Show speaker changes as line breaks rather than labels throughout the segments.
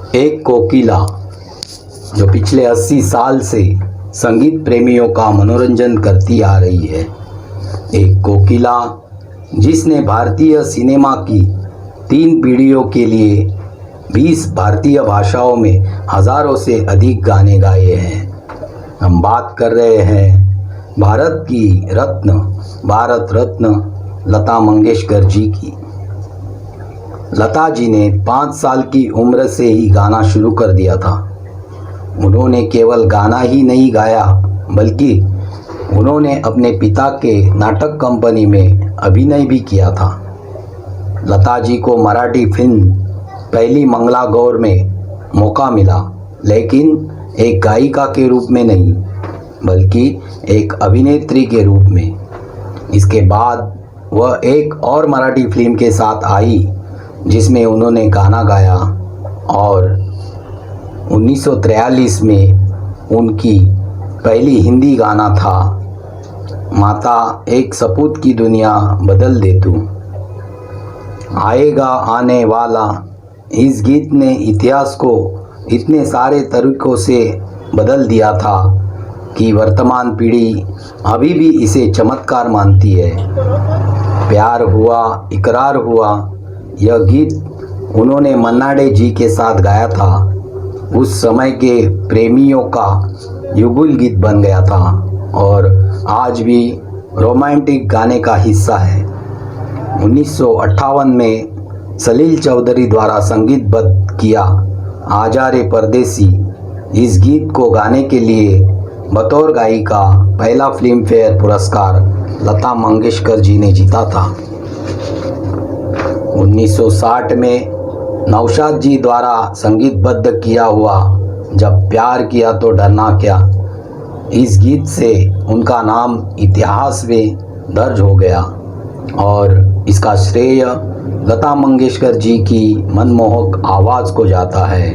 एक कोकिला जो पिछले 80 साल से संगीत प्रेमियों का मनोरंजन करती आ रही है। एक कोकिला जिसने भारतीय सिनेमा की 3 पीढ़ियों के लिए 20 भारतीय भाषाओं में हजारों से अधिक गाने गाए हैं। हम बात कर रहे हैं भारत रत्न लता मंगेशकर जी की। लता जी ने 5 साल की उम्र से ही गाना शुरू कर दिया था। उन्होंने केवल गाना ही नहीं गाया, बल्कि उन्होंने अपने पिता के नाटक कंपनी में अभिनय भी किया था। लता जी को मराठी फिल्म पहली मंगला गौर में मौका मिला, लेकिन एक गायिका के रूप में नहीं, बल्कि एक अभिनेत्री के रूप में। इसके बाद वह एक और मराठी फिल्म के साथ आई जिसमें उन्होंने गाना गाया, और 1943 में उनकी पहली हिंदी गाना था माता एक सपूत की दुनिया बदल दे तू। आएगा आने वाला इस गीत ने इतिहास को इतने सारे तरीकों से बदल दिया था कि वर्तमान पीढ़ी अभी भी इसे चमत्कार मानती है। प्यार हुआ इकरार हुआ, यह गीत उन्होंने मन्ना डे जी के साथ गाया था। उस समय के प्रेमियों का युगुल गीत बन गया था और आज भी रोमांटिक गाने का हिस्सा है। 1958 में सलील चौधरी द्वारा संगीतबद्ध किया आजा रे परदेसी, इस गीत को गाने के लिए बतौर गायिका पहला फिल्म फेयर पुरस्कार लता मंगेशकर जी ने जीता था। 1960 में नौशाद जी द्वारा संगीतबद्ध किया हुआ जब प्यार किया तो डरना क्या, इस गीत से उनका नाम इतिहास में दर्ज हो गया और इसका श्रेय लता मंगेशकर जी की मनमोहक आवाज़ को जाता है।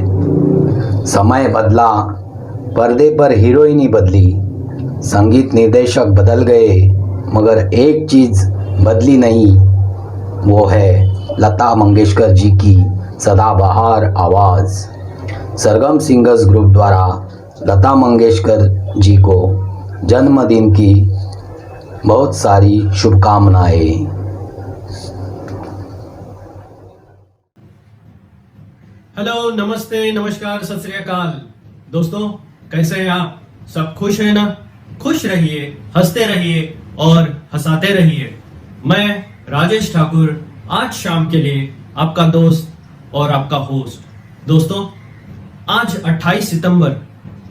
समय बदला, पर्दे पर हीरोइनी बदली, संगीत निर्देशक बदल गए, मगर एक चीज़ बदली नहीं, वो है लता मंगेशकर जी की सदाबहार आवाज़। सरगम सिंगर्स ग्रुप द्वारा लता मंगेशकर जी को जन्मदिन की बहुत सारी शुभकामनाएं।
हेलो, नमस्ते, नमस्कार, सत श्री अकाल। दोस्तों, कैसे हैं आप? सब खुश हैं ना? खुश रहिए, हंसते रहिए और हंसाते रहिए। मैं राजेश ठाकुर आज शाम के लिए आपका दोस्त और आपका होस्ट। दोस्तों, आज 28 सितंबर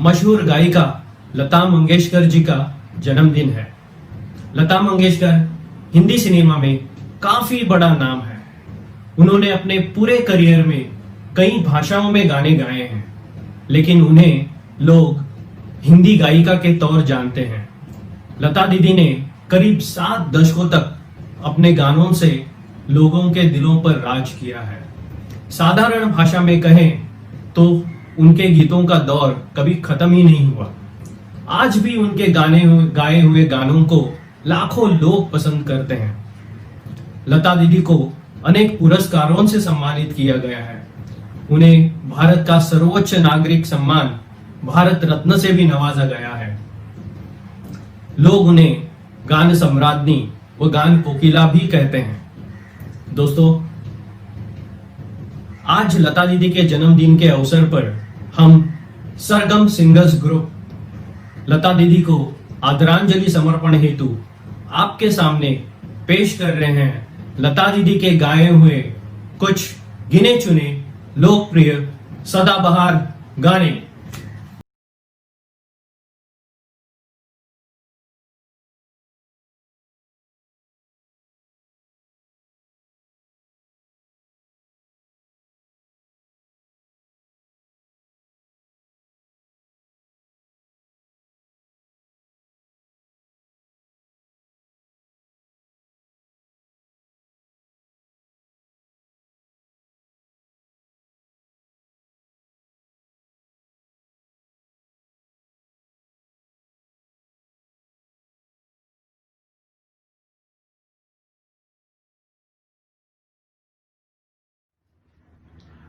मशहूर गायिका लता मंगेशकर जी का जन्मदिन है। लता मंगेशकर हिंदी सिनेमा में काफी बड़ा नाम है। उन्होंने अपने पूरे करियर में कई भाषाओं में गाने गाए हैं, लेकिन उन्हें लोग हिंदी गायिका के तौर जानते हैं। लता दीदी ने करीब 7 दशकों तक अपने गानों से लोगों के दिलों पर राज किया है। साधारण भाषा में कहें तो उनके गीतों का दौर कभी खत्म ही नहीं हुआ। आज भी उनके गाए हुए गानों को लाखों लोग पसंद करते हैं। लता दीदी को अनेक पुरस्कारों से सम्मानित किया गया है। उन्हें भारत का सर्वोच्च नागरिक सम्मान भारत रत्न से भी नवाजा गया है। लोग उन्हें गान सम्राज्ञी व गान कोकिला भी कहते हैं। दोस्तों, आज लता दीदी के जन्मदिन के अवसर पर हम सरगम सिंगर्स ग्रुप लता दीदी को आदरांजलि समर्पण हेतु आपके सामने पेश कर रहे हैं लता दीदी के गाए हुए कुछ गिने चुने लोकप्रिय सदाबहार गाने।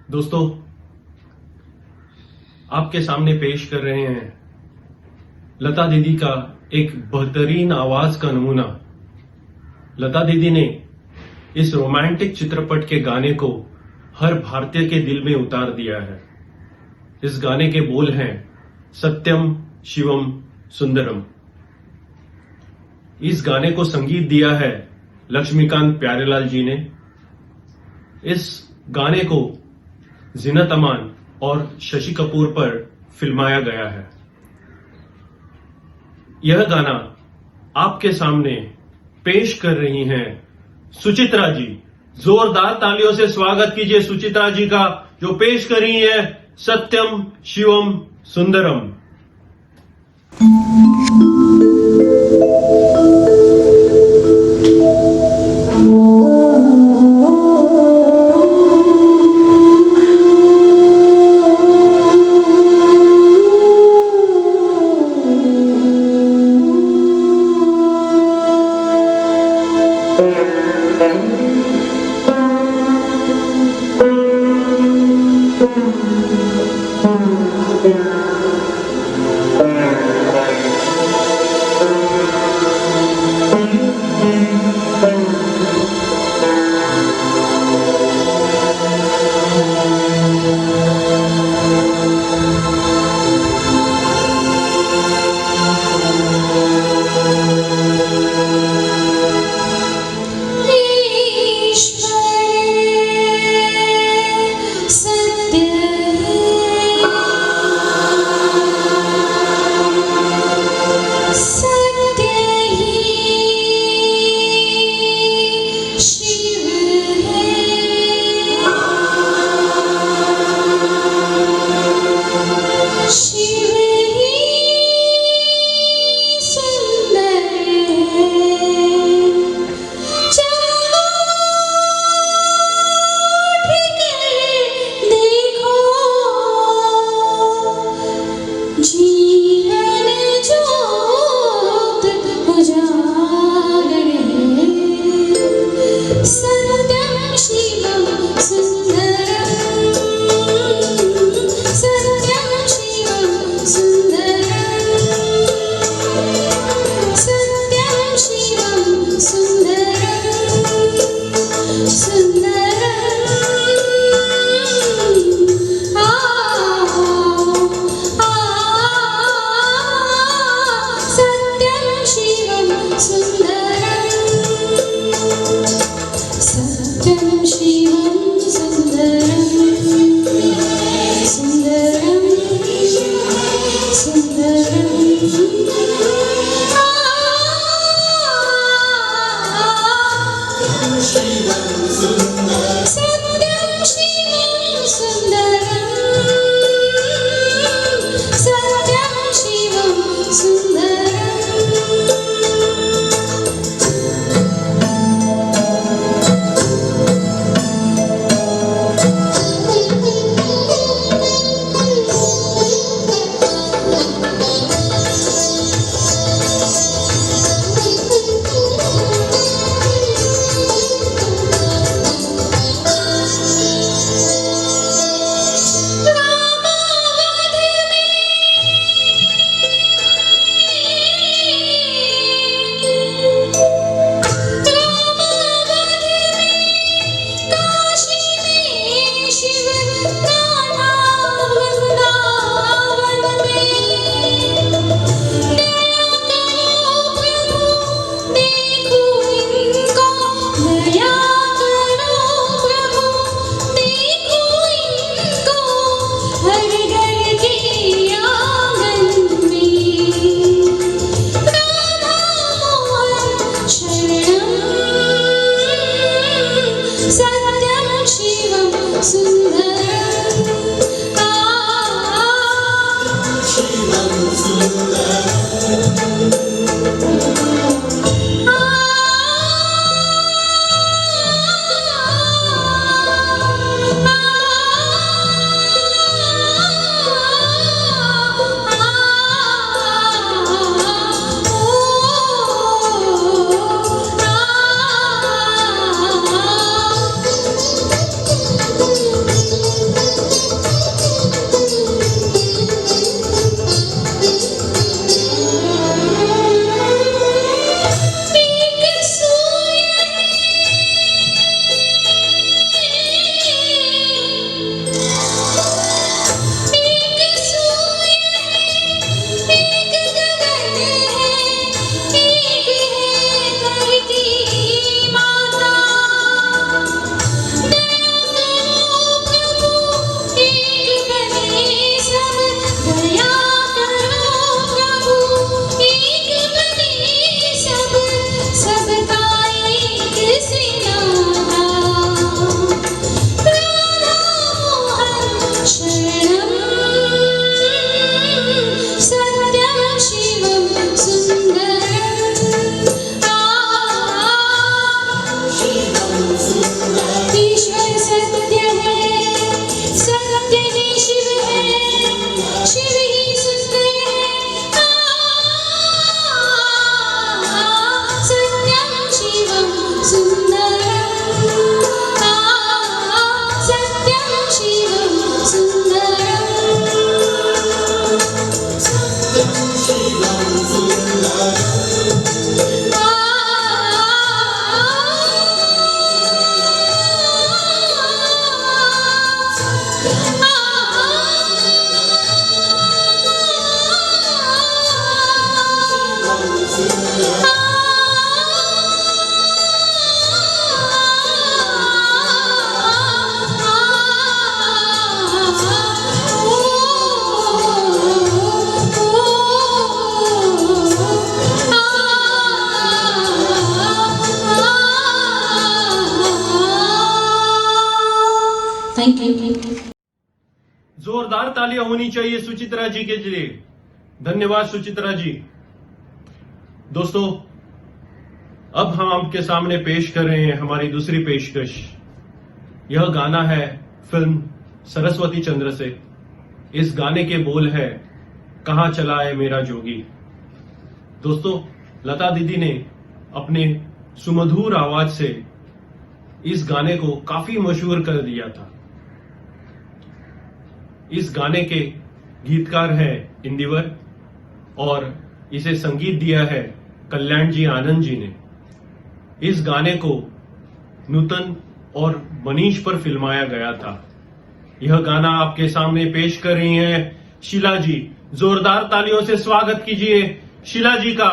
दोस्तों, आपके सामने पेश कर रहे हैं लता दीदी का एक बेहतरीन आवाज का नमूना। लता दीदी ने इस रोमांटिक चित्रपट के गाने को हर भारतीय के दिल में उतार दिया है। इस गाने के बोल हैं सत्यम शिवम सुंदरम। इस गाने को संगीत दिया है लक्ष्मीकांत प्यारेलाल जी ने। इस गाने को जीनत अमान और शशि कपूर पर फिल्माया गया है। यह गाना आपके सामने पेश कर रही हैं सुचित्रा जी। जोरदार तालियों से स्वागत कीजिए सुचित्रा जी का, जो पेश कर रही है सत्यम शिवम सुंदरम। तालियां होनी चाहिए सुचित्रा जी के लिए। धन्यवाद सुचित्रा जी। दोस्तों, अब हम आपके सामने पेश कर रहे हैं हमारी दूसरी पेशकश। यह गाना है फिल्म सरस्वती चंद्र से। इस गाने के बोल है कहां चला है मेरा जोगी। दोस्तों, लता दीदी ने अपने सुमधुर आवाज से इस गाने को काफी मशहूर कर दिया था। इस गाने के गीतकार हैं इंदिवर और इसे संगीत दिया है कल्याण जी आनंद जी ने। इस गाने को नूतन और मनीष पर फिल्माया गया था। यह गाना आपके सामने पेश कर रही हैं शीला जी। जोरदार तालियों से स्वागत कीजिए शीला जी का।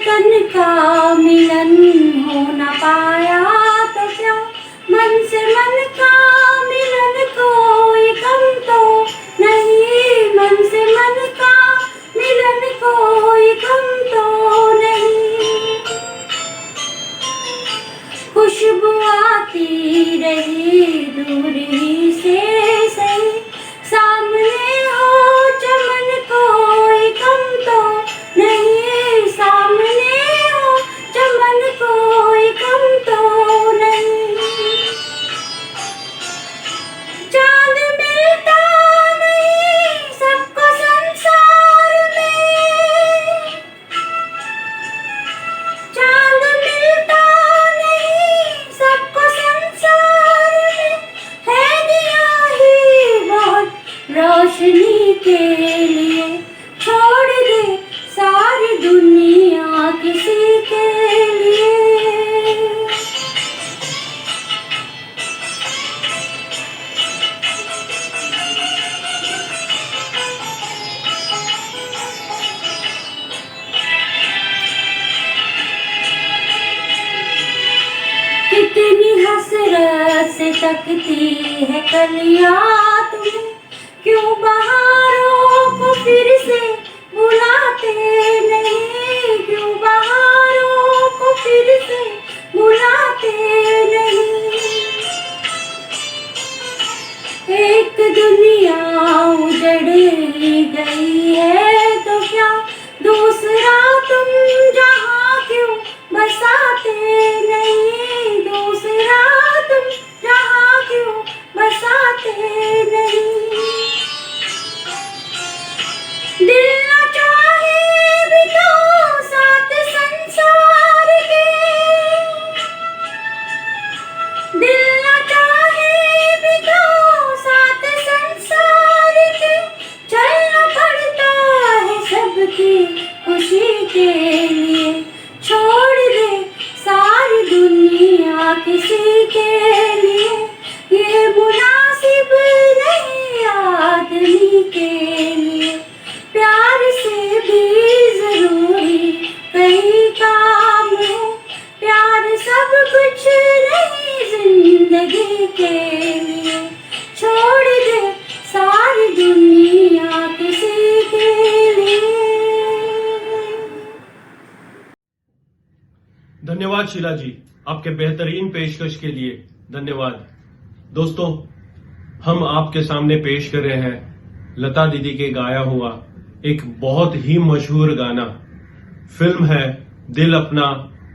तन का मिलन हो न पाया तो क्या, मन से मन का मिलन कोई कम तो नहीं, मन से मन का मिलन कोई कम तो नहीं। खुशबू आती रही दूर ही से सही, सामने हो चमन कोई कम तो नहीं, सामने हो चमन कोई कम तो नहीं। चांद मिलता नहीं सबको संसार में, चांद मिलता नहीं सबको संसार में, है दिया ही बहुत रोशनी के लिए, छोड़ दे सारी दुनिया किसी के लिए। कितनी हसरत से तकती है कलियां तुम्हें, क्यों बहारों को फिर से बुलाते नहीं, क्यों बहारों को फिर से बुलाते नहीं। एक दुनिया उजड़ ही गई है तो क्या, दूसरा तुम जहां क्यों बसाते नहीं, दूसरा तुम जहां क्यों बसाते नहीं।
धन्यवाद शीला जी, आपके बेहतरीन पेशकश के लिए धन्यवाद। दोस्तों, हम आपके सामने पेश कर रहे हैं लता दीदी के गाया हुआ एक बहुत ही मशहूर गाना। फिल्म है दिल अपना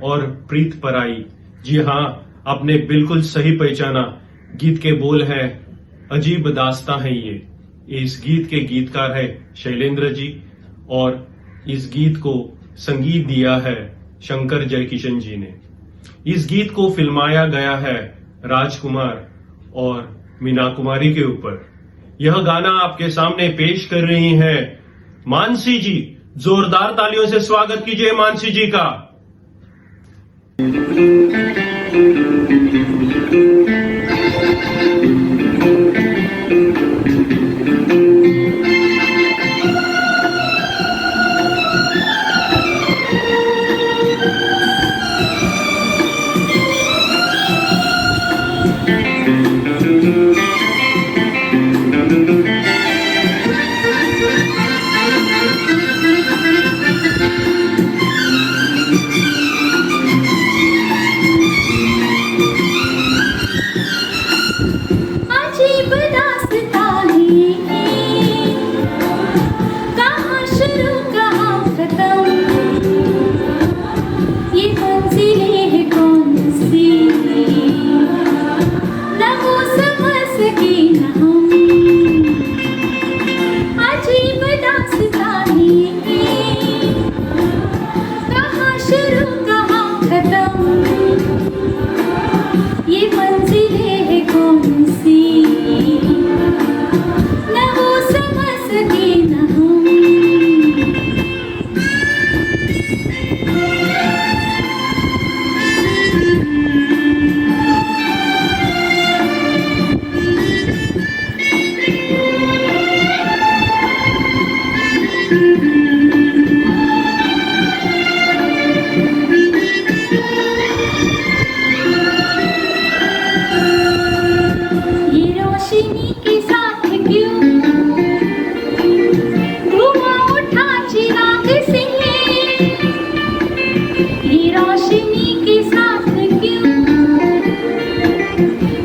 और प्रीत पराई। जी हाँ, आपने बिल्कुल सही पहचाना। गीत के बोल हैं अजीब दास्तां है ये। इस गीत के गीतकार है शैलेंद्र जी और इस गीत को संगीत दिया है शंकर जयकिशन जी ने। इस गीत को फिल्माया गया है राजकुमार और मीना कुमारी के ऊपर। यह गाना आपके सामने पेश कर रही हैं मानसी जी। जोरदार तालियों से स्वागत कीजिए मानसी जी का।
अजीब दास्तां है, कहाँ शुरू कहाँ खत्म, ये मंजिलें हैं कौन सी, न वो समझ सके न हम। अजीब दास्तां है, कहाँ शुरू कहाँ खत्म, ये मंजिलें हैं कौन सी, न वो समझ सके न हम। ये रोशनी के साथ क्यों धुआं उठा चिराग से, ये रोशनी के साथ क्यों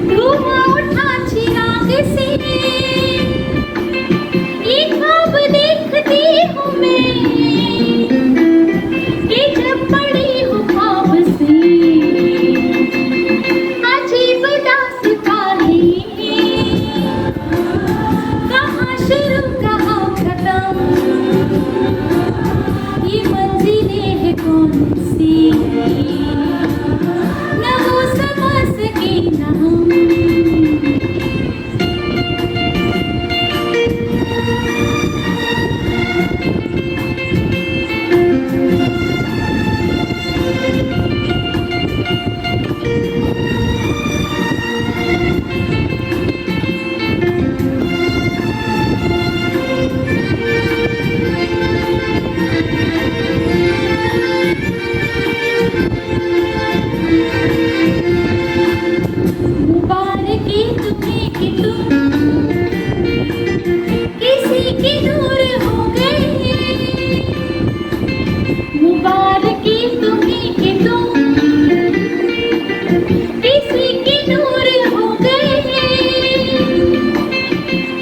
धुआं उठा चिराग से, ये ख्वाब देखती हूँ मैं कि जब पड़ी हूँ ख्वाब से। अजीब दास्तां है, कहाँ शुरू कहाँ खत्म, ये मंजिलें हैं कौन सी, न वो समझ सके न हम। मुबारकी तुम्हें कि तुम किसी की दूर हो गए, मुबारकी तुम्हें कि तुम किसी की दूर हो गए,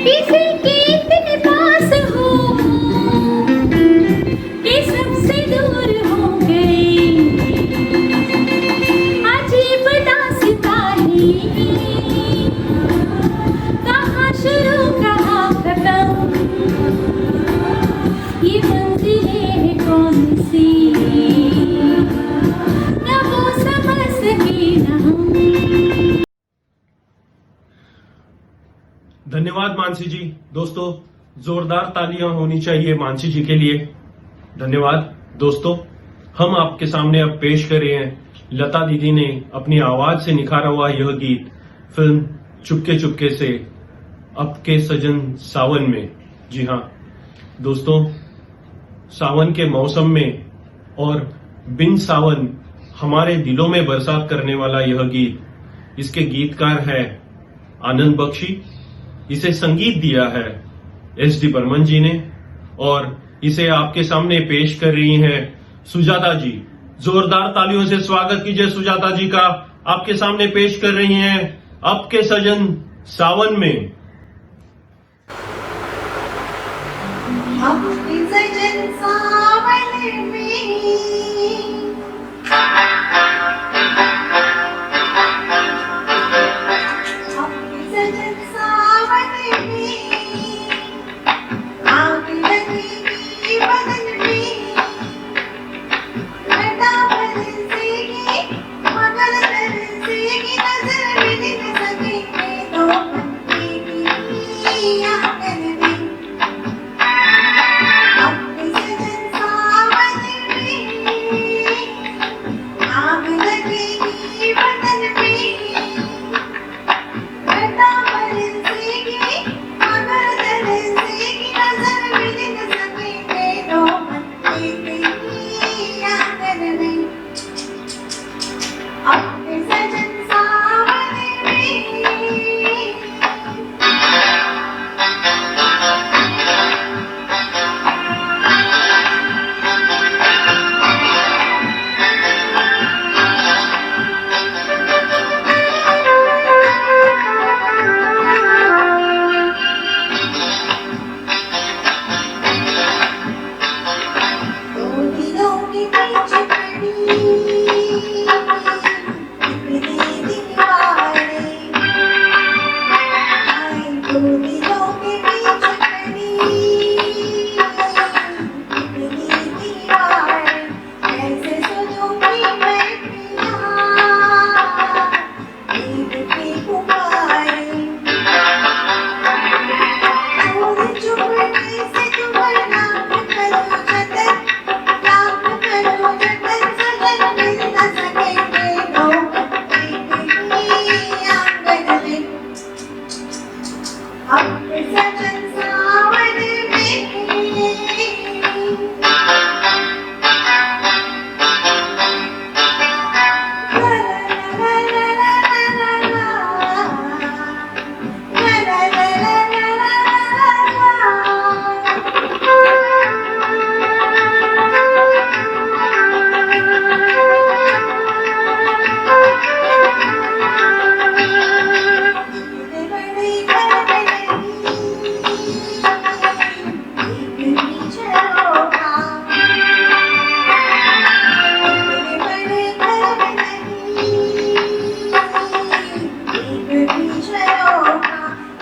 किसी के इतने पास हो कि सबसे दूर हो गए। अजीब दास्तां है, कहाँ शुरू कहाँ खत्म, ये मंजिलें हैं कौन सी, न वो समझ सके न हम।
धन्यवाद मानसी जी। दोस्तों, जोरदार तालियां होनी चाहिए मानसी जी के लिए। धन्यवाद। दोस्तों, हम आपके सामने अब पेश कर रहे हैं लता दीदी ने अपनी आवाज से निखारा हुआ यह गीत फिल्म चुपके चुपके से आपके सजन सावन में। जी हाँ दोस्तों, सावन के मौसम में और बिन सावन हमारे दिलों में बरसात करने वाला यह गीत, इसके गीतकार है आनंद बख्शी। इसे संगीत दिया है एस.डी. बर्मन जी ने और इसे आपके सामने पेश कर रही हैं सुजाता जी। जोरदार तालियों से स्वागत कीजिए सुजाता जी का। आपके सामने पेश कर रही हैं आपके सजन सावन में।
आपके सजन सावन में आपके सजन सावन में आग लगेगी बदन में घटा बरसेगी मगर तरसेगी नजर मिल न सकेंगे दो पंछी की आंगन में आपके सजन सावन में आग लगेगी बदन में घटा बरसेगी मगर तरसेगी नजर मिल न सकेंगे दो पंछी की आंगन में आपके सजन सावन में दो दिलों के बीच खड़ी कितने दीवारें आए दो दिलों के बीच खड़ी कितनी दीवारें कैसे सजूंगी मैं प्रिया ईद की पुकारें चोरी चुपके से तुम्हारा करो जतन लाख करो जतन सजन मिल न सकेंगे दो की आंगन में आपके सजन सावन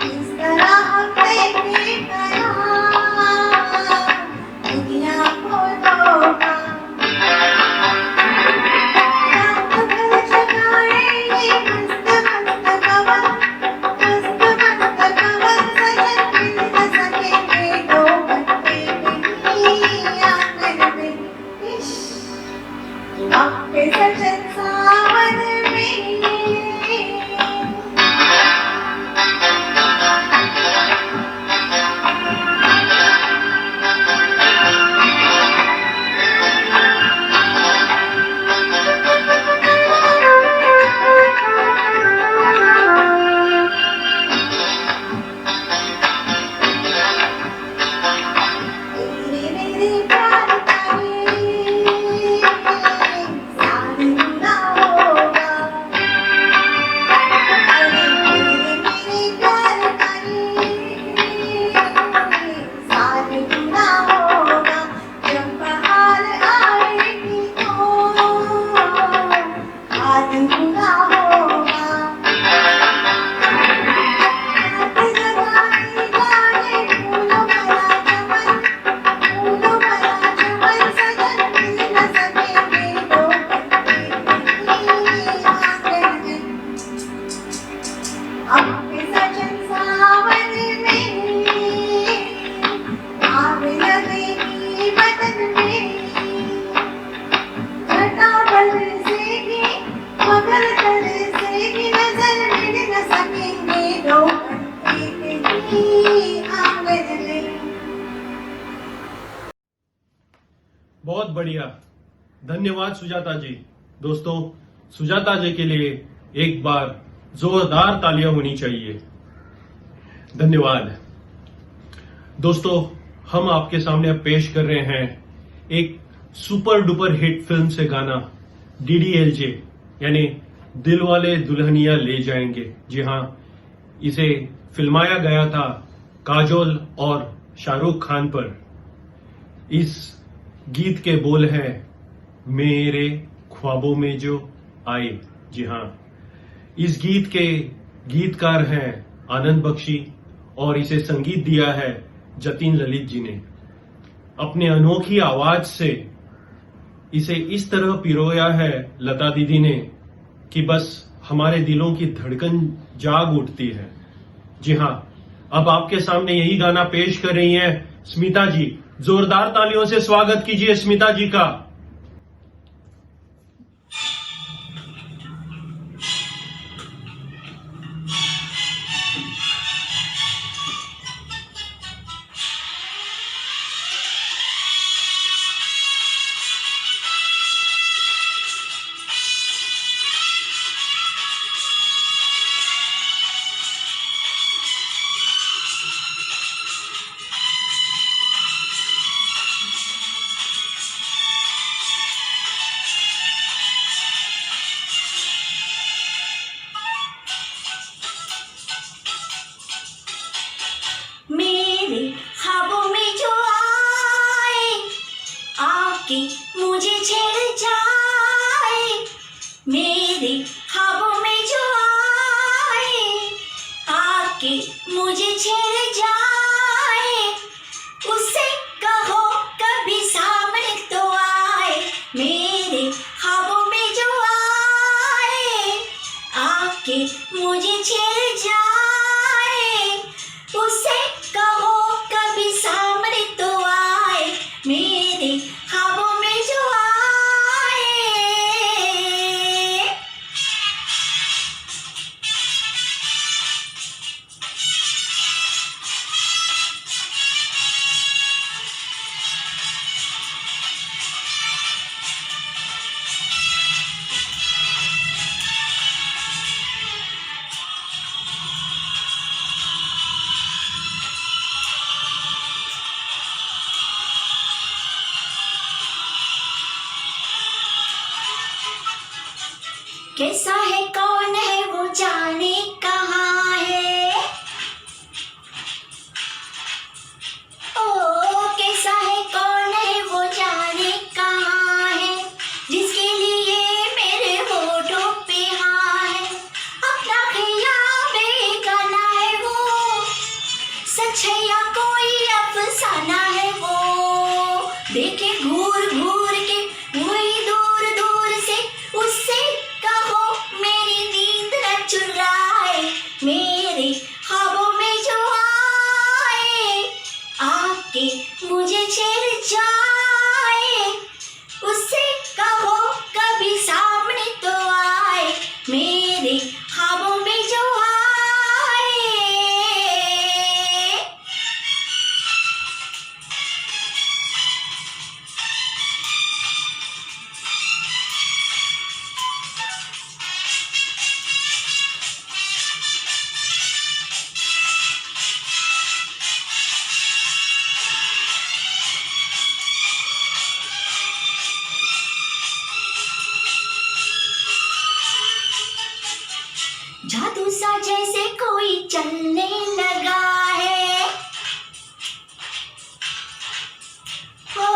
इस तरह हमने भी करा दुनिया को धोखा रात भर जगाएंगे मस्त मस्त खबर सजन मिल न सकेंगे दो बच्चे की आंगन में आपके सजन सावन में तेरे मेरे प्यार तारे सारे गुना होगा अरे तेरे मेरे प्यार तारे सारे गुना होगा जब बहार आएगी तो हाथ गुना होगा रात जगाई जाए फूलों भरा चमन सजन मिल न सकेंगे दो आंगन में आपके सजन सावन में आग लगेगी बदन में घटा बरसेगी मगर तरसेगी नजर मिल न सकेंगे दो की आंगन में
बहुत बढ़िया, धन्यवाद सुजाता जी। दोस्तों, सुजाता जी के लिए एक बार जोरदार तालियां होनी चाहिए। धन्यवाद। दोस्तों, हम आपके सामने अब पेश कर रहे हैं एक सुपर डुपर हिट फिल्म से गाना DDLJ यानी दिल वाले दुल्हनिया ले जाएंगे। जी हाँ, इसे फिल्माया गया था काजोल और शाहरुख खान पर। इस गीत के बोल हैं मेरे ख्वाबों में जो आए। जी हाँ, इस गीत के गीतकार हैं आनंद बख्शी और इसे संगीत दिया है जतिन ललित जी ने। अपने अनोखी आवाज से इसे इस तरह पिरोया है लता दीदी ने कि बस हमारे दिलों की धड़कन जाग उठती है। जी हाँ, अब आपके सामने यही गाना पेश कर रही हैं स्मिता जी। जोरदार तालियों से स्वागत कीजिए स्मिता जी का।
मेरे ख्वाबों में जो आए आके मुझे छेड़ जाए, मेरे ख्वाबों में जो आए आके मुझे छेड़ जाए, उससे कहो कभी सामने तो आए। मेरे ख्वाबों में जो आए आके मुझे छेड़ जाए, उससे कहो कभी सामने तो आए। मेरे ख्वाबों में जो आए। कैसा है कौन है वो जाने कहाँ है, ओ कैसा है कौन है वो जाने कहाँ है, जिसके लिए मेरे होठों पे हाँ है। अपना ख्याल बेगाना है वो, सच है या कोई अफसाना है वो, देखे घूर घूर के वही दूर दूर से, उससे कहो मेरी नींद न चुराए। मेरे ख्वाबों में जो आए आके मुझे छेड़ जाए, उससे कहो कभी सामने तो आए। मेरे ख्वाबों में जो आए। जादू सा जैसे कोई चलने लगा है, ओ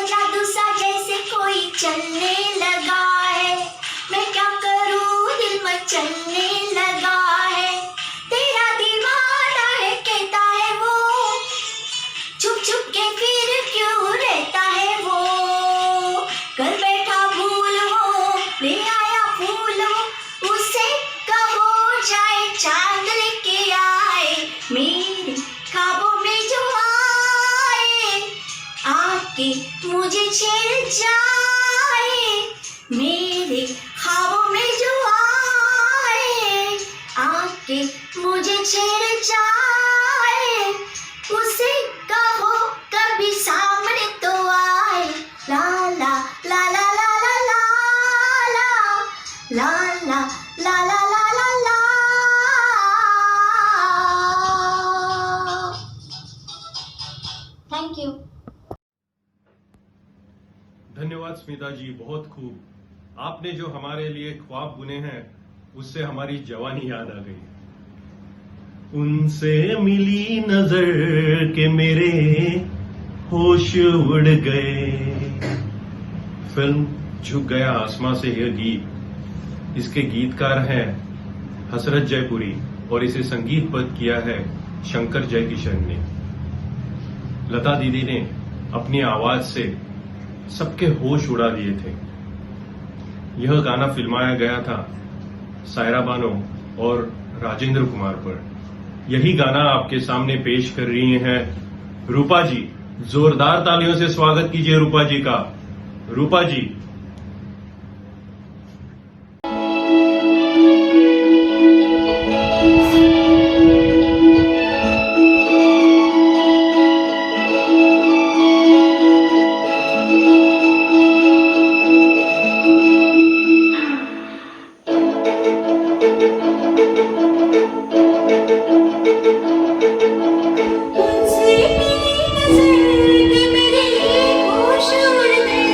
जादू सा जैसे कोई चलने लगा है, मैं क्या करूं दिल मचलने लगा है। तेरा दीवाना है कहता है वो, छुप छुप के फिर क्यों रहता है वो, कर बैठा भूल हो ले आया फूल हो, उससे कहो जाए चांद लेके आए। मेरे ख्वाबों में जो आए आके मुझे छेड़ जाए। मेरे ख्वाबों में जो आए आके मुझे छेड़ जाए, उसे कहो कभी सामने तो आए। ला ला ला ला ला ला ला ला ला ला ला ला ला ला। Thank you.
धन्यवाद स्मिता जी, बहुत खूब। आपने जो हमारे लिए ख्वाब बुने हैं उससे हमारी जवानी याद आ गई। उनसे मिली नजर के मेरे होश उड़ गए। फिल्म झुक गया आसमां से यह गीत, इसके गीतकार हैं हसरत जयपुरी और इसे संगीतबद्ध किया है शंकर जयकिशन ने। लता दीदी ने अपनी आवाज से सबके होश उड़ा दिए थे। यह गाना फिल्माया गया था सायरा बानो और राजेंद्र कुमार पर। यही गाना आपके सामने पेश कर रही हैं रूपा जी। जोरदार तालियों से स्वागत कीजिए रूपा जी का। रूपा जी।
उनसे मिली नजर के मेरे होश उड़ गए।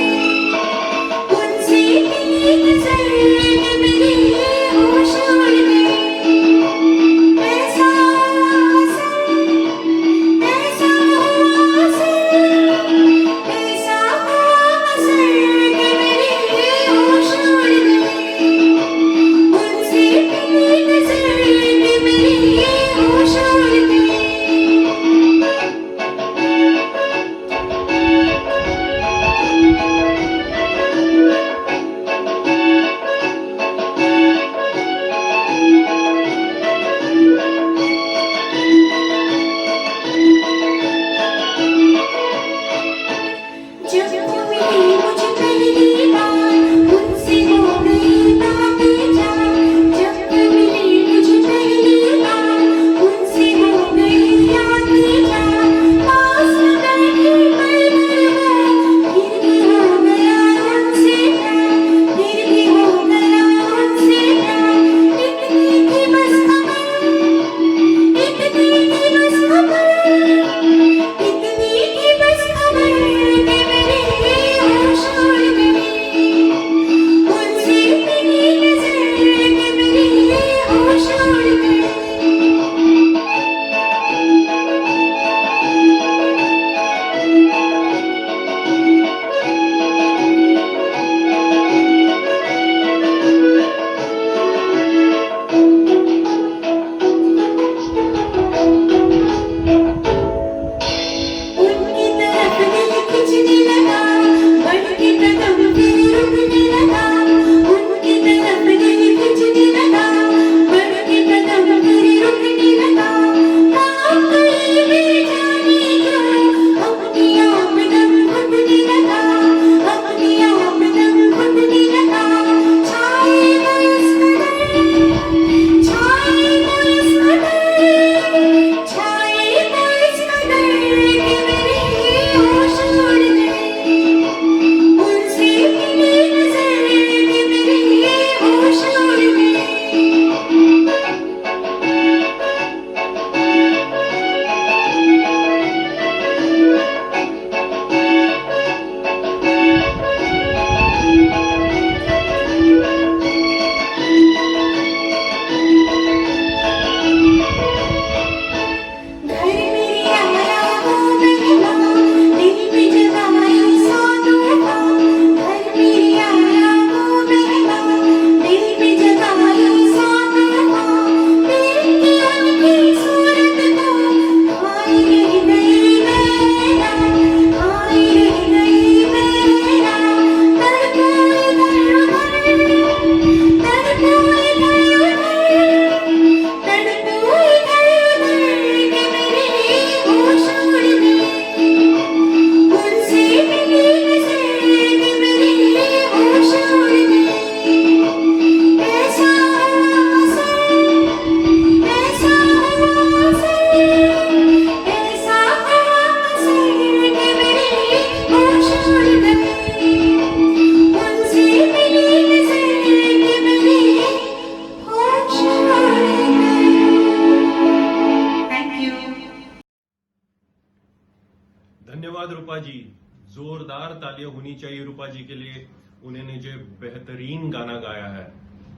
जोरदार तालियां होनी चाहिए रूपा जी के लिए, उन्होंने जो बेहतरीन गाना गाया है।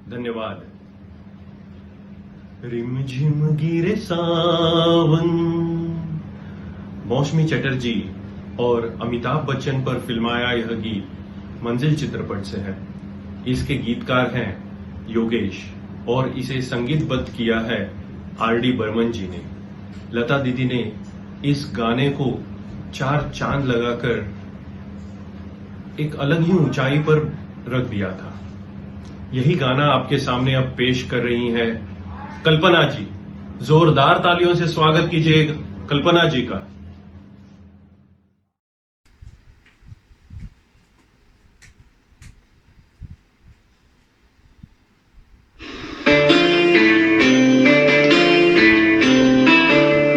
धन्यवाद। रिम झिम गिरे सावन, मौसमी चटर्जी और अमिताभ बच्चन पर फिल्माया यह गीत मंजिल चित्रपट से है। इसके गीतकार हैं योगेश और इसे संगीतबद्ध किया है आर.डी. बर्मन जी ने। लता दीदी ने इस गाने को 4 चांद लगाकर एक अलग ही ऊंचाई पर रख दिया था। यही गाना आपके सामने अब पेश कर रही हैं कल्पना जी। जोरदार तालियों से स्वागत कीजिए कल्पना जी का।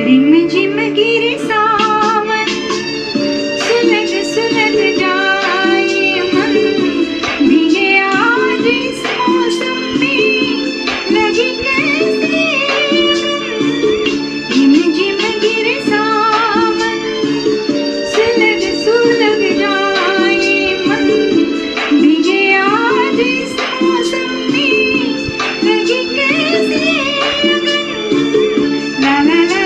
रिम झिम गिरे सावन, सुलग सुलग जाए मन, भीगे आज इस मौसम में, लगी कैसे अगन। रिम झिम गिरे सावन, सुलग सुलग जाए मन, भीगे आज इस मौसम में, लगी कैसे अगन। ला ला ला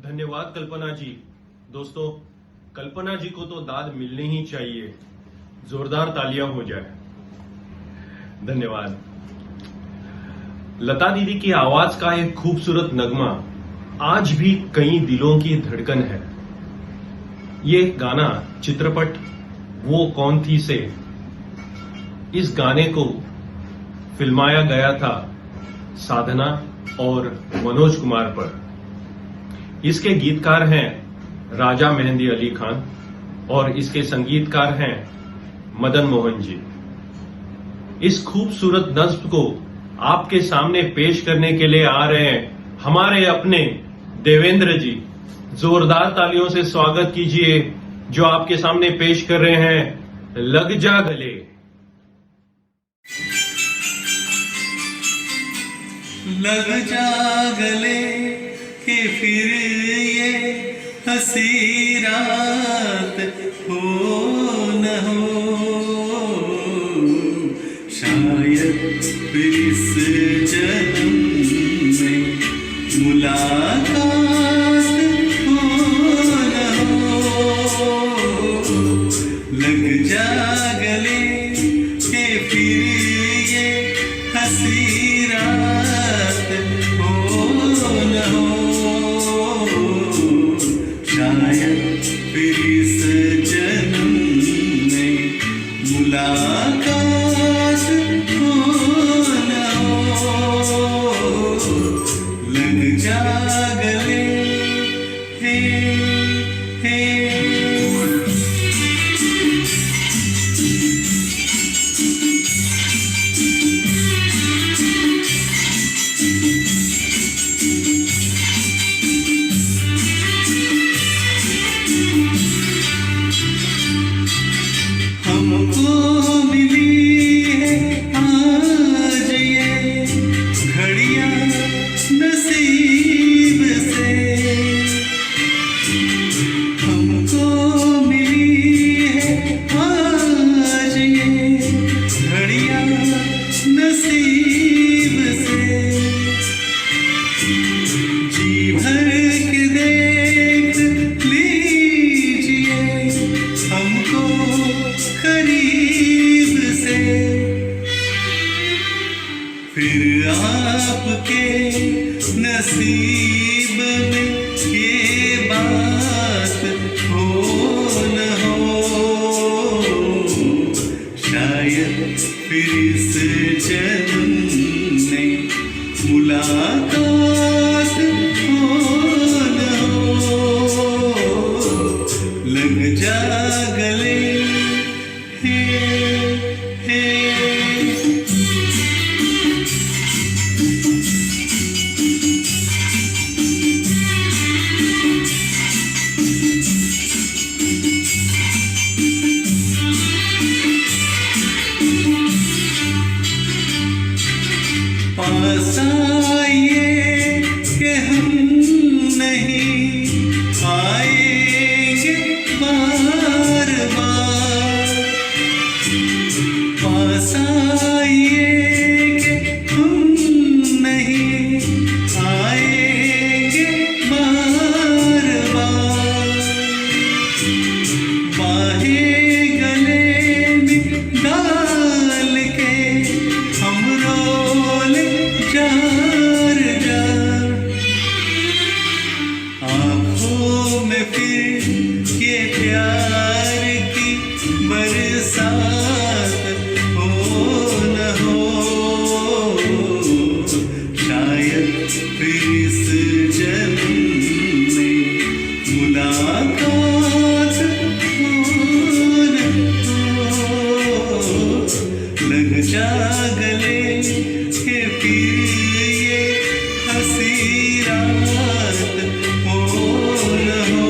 धन्यवाद कल्पना जी। दोस्तों, कल्पना जी को तो दाद मिलनी ही चाहिए। जोरदार तालियां हो जाए। धन्यवाद। लता दीदी की आवाज का एक खूबसूरत नगमा आज भी कई दिलों की धड़कन है। ये गाना चित्रपट वो कौन थी से इस गाने को फिल्माया गया था साधना और मनोज कुमार पर। इसके गीतकार हैं राजा मेहंदी अली खान और इसके संगीतकार हैं मदन मोहन जी। इस खूबसूरत नज्म को आपके सामने पेश करने के लिए आ रहे हैं हमारे अपने देवेंद्र जी। जोरदार तालियों से स्वागत कीजिए जो आपके सामने पेश कर रहे हैं लग जा गले।
लग जा गले कि फिर ये हंसी रात हो न हो, शायद फिर इस जन्म में मुलाकात हो न हो। लग जा गले कि फिर ये हंसी रात हो न हो, शायद फिर इस जन्म में मुलाकात हो न हो। लग जा गले हे हे। हमको मिली है आज ये घड़ियां नसीब से, हमको मिली है आज ये घड़ियां नसीब से। जी भर के देख लीजिए हमको करीब से, फिर आपके नसीब में ये बात हो न हो, शायद फिर इस जन्म में मुलाकात हो न हो। लग जा गले हे हे। पास आइए कि हम नहीं आएंगे बार बार, पास आइए कि हम नहीं आएंगे बार बार। बाहें गले में डाल के हम रोले जार जार, आँखों में फिर ये प्यार की बरसात हो न हो, शायद फिर इस जन्म में मुलाकात हो न हो। लग जा गले कि फिर ये हंसी रात हो न हो,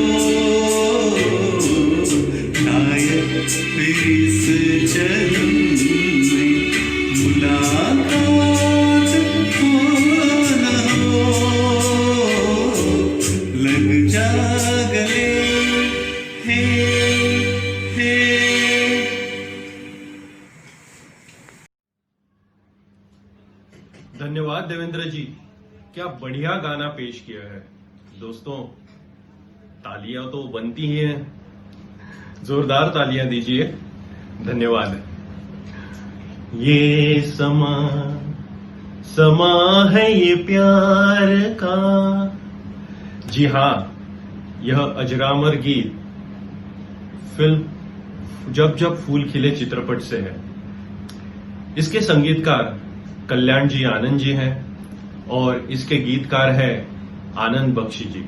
शायद फिर इस जन्म में मुलाकात हो न हो। लग जा गले हे हे।
धन्यवाद देवेंद्र जी, क्या बढ़िया गाना पेश किया है। दोस्तों, तालियां तो बनती ही हैं, जोरदार तालियां दीजिए। धन्यवाद। ये समा है ये प्यार का। जी हाँ, यह अजरामर गीत फिल्म जब जब फूल खिले चित्रपट से है। इसके संगीतकार कल्याण जी आनंद जी हैं और इसके गीतकार है आनंद बख्शी जी।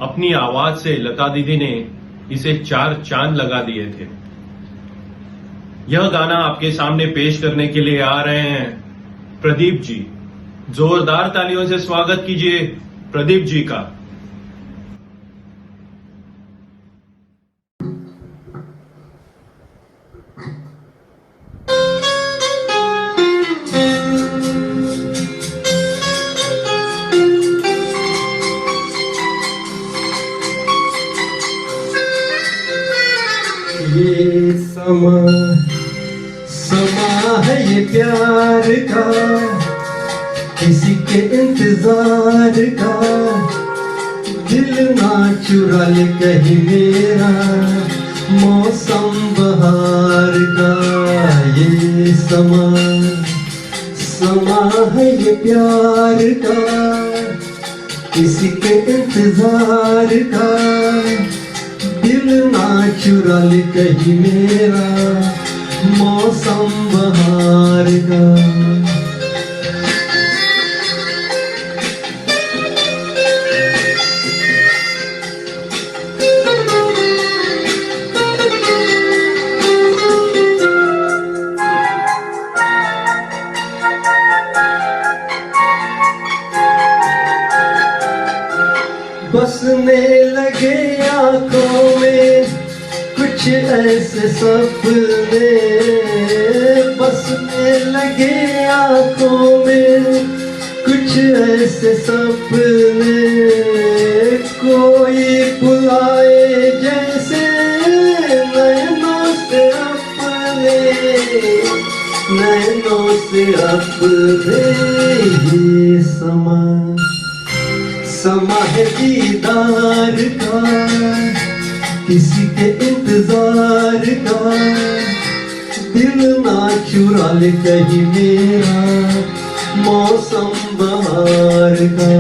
अपनी आवाज से लता दीदी ने इसे 4 चांद लगा दिए थे। यह गाना आपके सामने पेश करने के लिए आ रहे हैं प्रदीप जी। जोरदार तालियों से स्वागत कीजिए प्रदीप जी का।
ये प्यार का, किसी के इंतजार का, दिल ना चुरा ले कहीं मेरा, मौसम बहार का। ये समा है ये प्यार का, किसी के इंतजार का, दिल ना चुरा ले कहीं मेरा, मौसम बहार का। बसने लगे आंखों में कुछ ऐसे सपने, बसने लगे आंखों में कुछ ऐसे सपने, कोई बुलाए जैसे नैनों से अपने, नैनों से अपने। ये समा है दीदार का, किसी के इंतजार का, दिल ना चुरा ले कहीं मेरा, मौसम बहार का।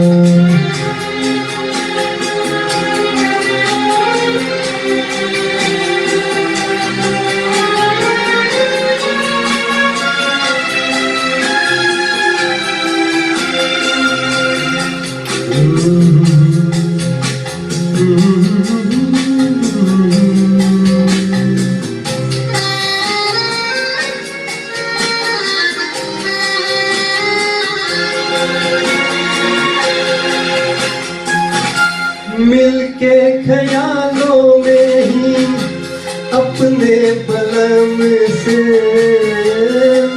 मिलके ख्यालों में ही अपने बलम से,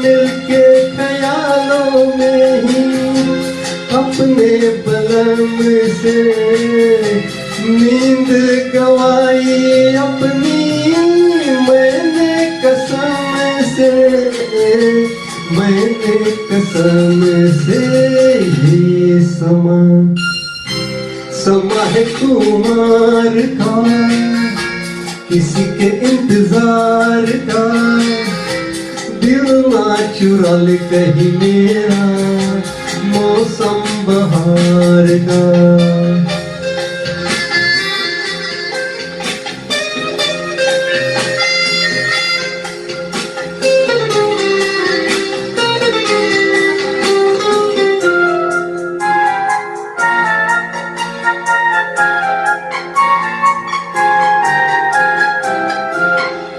मिलके ख्यालों में ही अपने बलम से, नींद गवाई अपनी मैंने कसम से, मैंने कसम से। ये समा है कुमार का, किसी के इंतजार का, दिल ना चुरा ले कहीं मेरा, मौसम बहार का।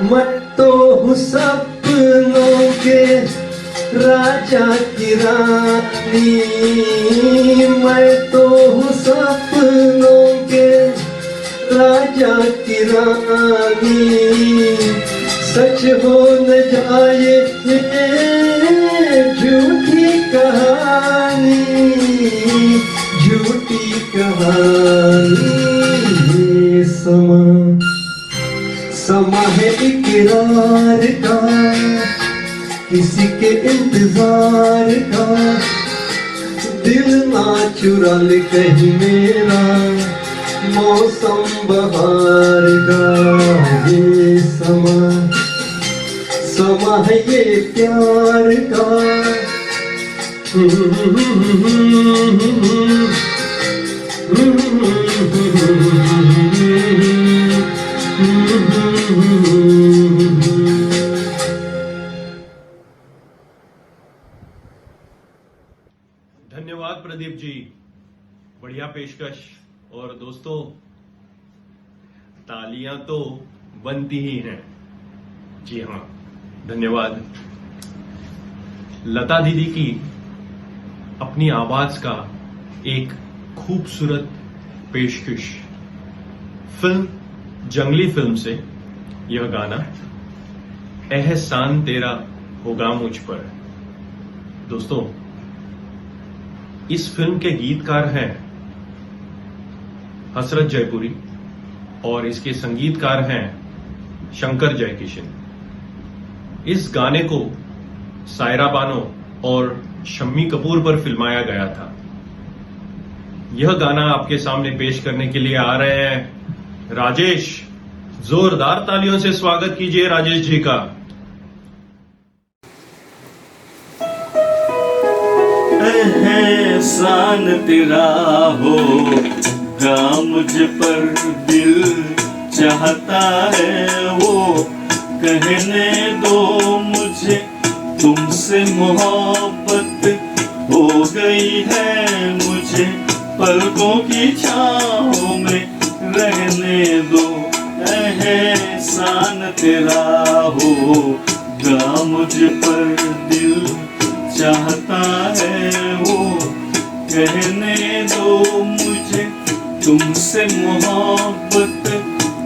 मैं तो हूँ सपनों के राजा की रानी, मैं तो हूँ सपनों के राजा की रानी, सच हो न जाए ये झूठी कहानी, झूठी कहानी। ये समा है इकरार का, किसी के इंतजार का, दिल ना चुरा ले कहीं मेरा, मौसम बहार का। ये समा है ये प्यार का।
धन्यवाद प्रदीप जी, बढ़िया पेशकश। और दोस्तों, तालियां तो बनती ही हैं। जी हाँ, धन्यवाद। लता दीदी की अपनी आवाज का एक खूबसूरत पेशकश। फिल्म जंगली फिल्म से यह गाना एहसान तेरा होगा मुझ पर। दोस्तों, इस फिल्म के गीतकार हैं हसरत जयपुरी और इसके संगीतकार हैं शंकर जयकिशन। इस गाने को सायरा बानो और शम्मी कपूर पर फिल्माया गया था। यह गाना आपके सामने पेश करने के लिए आ रहे हैं राजेश। जोरदार तालियों से स्वागत कीजिए राजेश जी का।
एहसान तेरा होगा मुझ पर, दिल चाहता है वो कहने दो मुझे, तुमसे मोहब्बत हो गई है मुझे, पलकों की छाँव में रहने दो। एहसान तेरा होगा मुझ पर, दिल चाहता है वो कहने दो मुझे, तुमसे मोहब्बत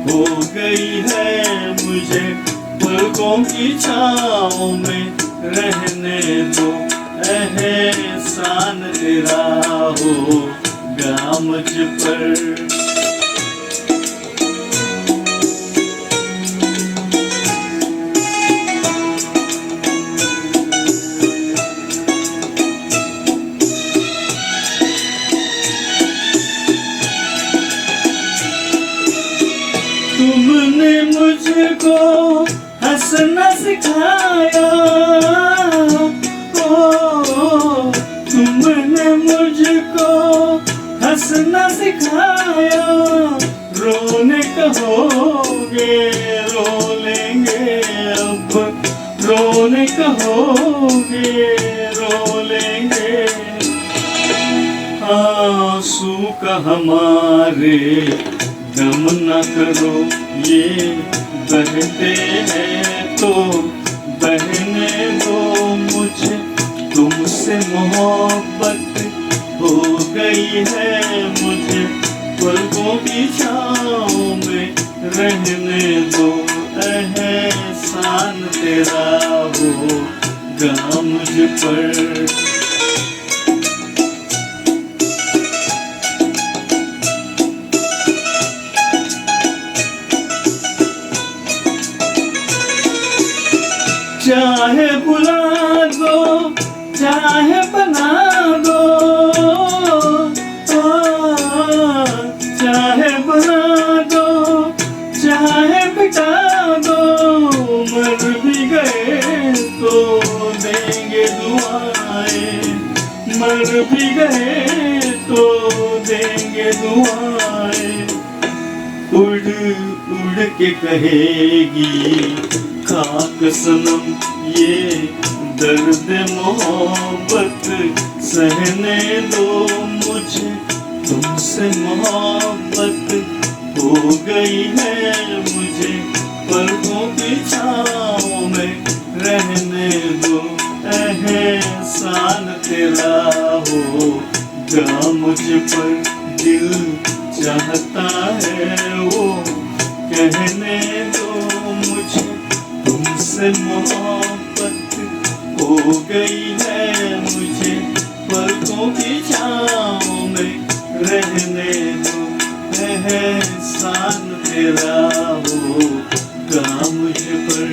हो गई है मुझे, पलकों की छाँव में रहने दो। एहसान तेरा होगा मुझ पर। तुमने मुझको हंसना सिखाया, ओ तुमने मुझको हंसना सिखाया, रोने कहोगे रो लेंगे अब, रोने कहोगे रो लेंगे। आंसू का हमारे गम न करो, ये बहते हैं तो बहने दो मुझे, तुमसे मोहब्बत हो गई है मुझे, पलकों की छाँव में रहने दो। एहसान तेरा होगा मुझ पर। चाहे बुला दो चाहे बना दो, चाहे बना दो चाहे बिटा दो, मर भी गए तो देंगे दुआएं, मर भी गए तो देंगे दुआएं। उड़ उड़ के कहेगी खाक सनम ये दर्द मोहब्बत, सहने दो मुझे, तुमसे मोहब्बत हो गई है मुझे, पलकों की छाँव में रहने दो। एहसान तेरा होगा मुझ पर, दिल चाहता है वो कहने दो मुझे, तुमसे मोहब्बत हो गई है मुझे, पलकों की छाँव में रहने दो। एहसान तेरा होगा मुझ पर।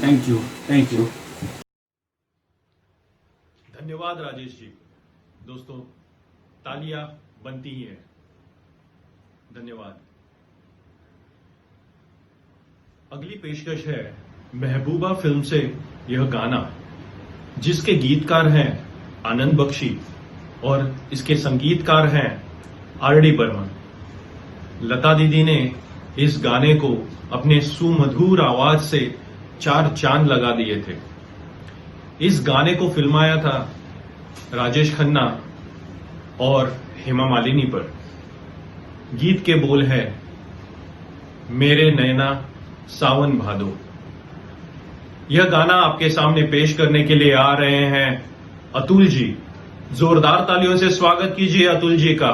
Thank you, thank you.
धन्यवाद राजेश जी। दोस्तों तालियां बनती ही है। धन्यवाद। अगली पेशकश है महबूबा फिल्म से यह गाना, जिसके गीतकार हैं आनंद बख्शी और इसके संगीतकार हैं आर.डी. बर्मन। लता दीदी ने इस गाने को अपने सुमधुर आवाज से 4 चांद लगा दिए थे। इस गाने को फिल्माया था राजेश खन्ना और हेमा मालिनी पर। गीत के बोल है मेरे नैना सावन भादो। यह गाना आपके सामने पेश करने के लिए आ रहे हैं अतुल जी। जोरदार तालियों से स्वागत कीजिए अतुल जी का।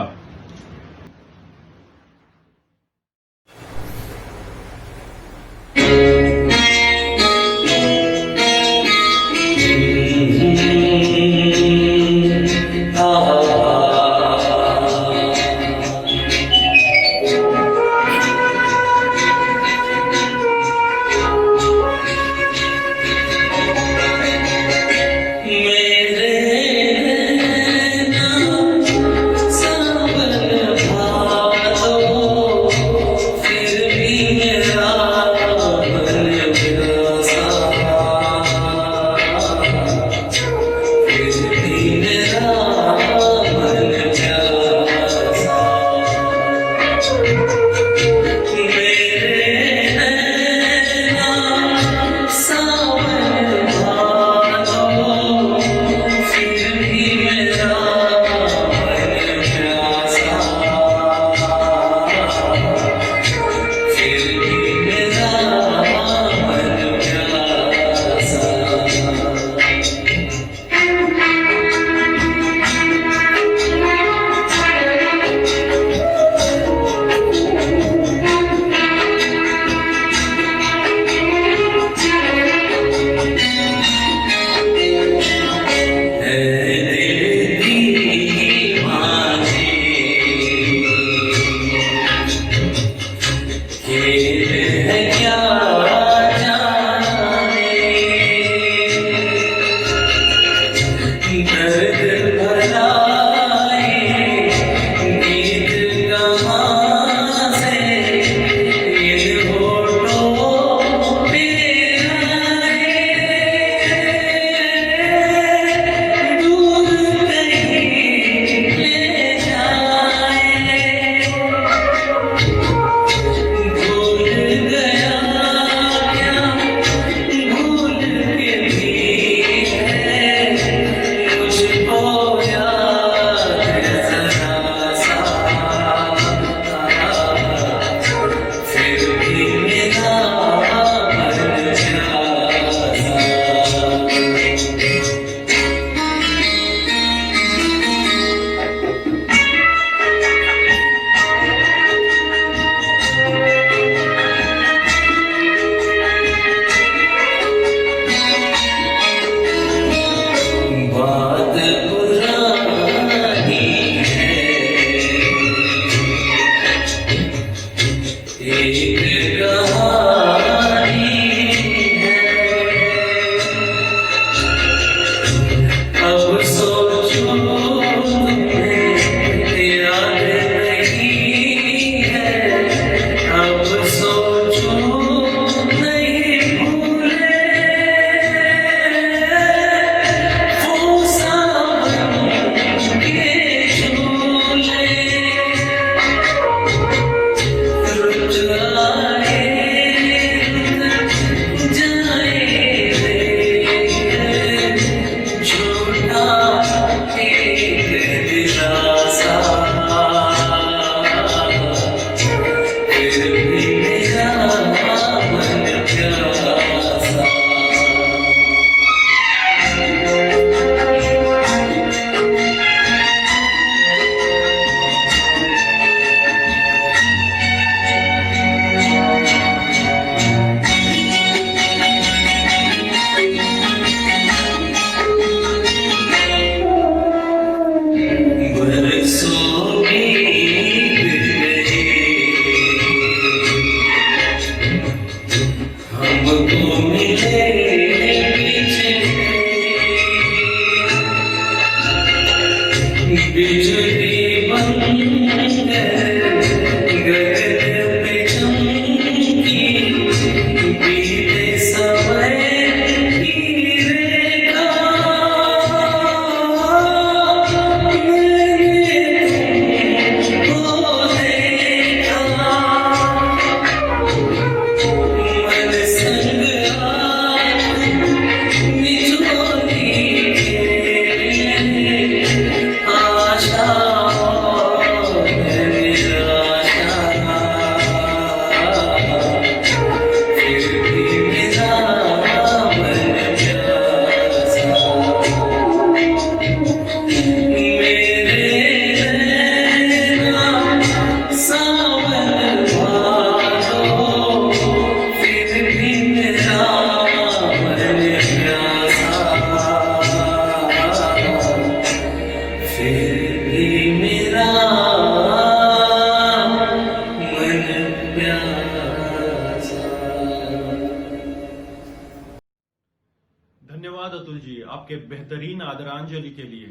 धन्यवाद अतुल जी आपके बेहतरीन आदरांजलि के लिए।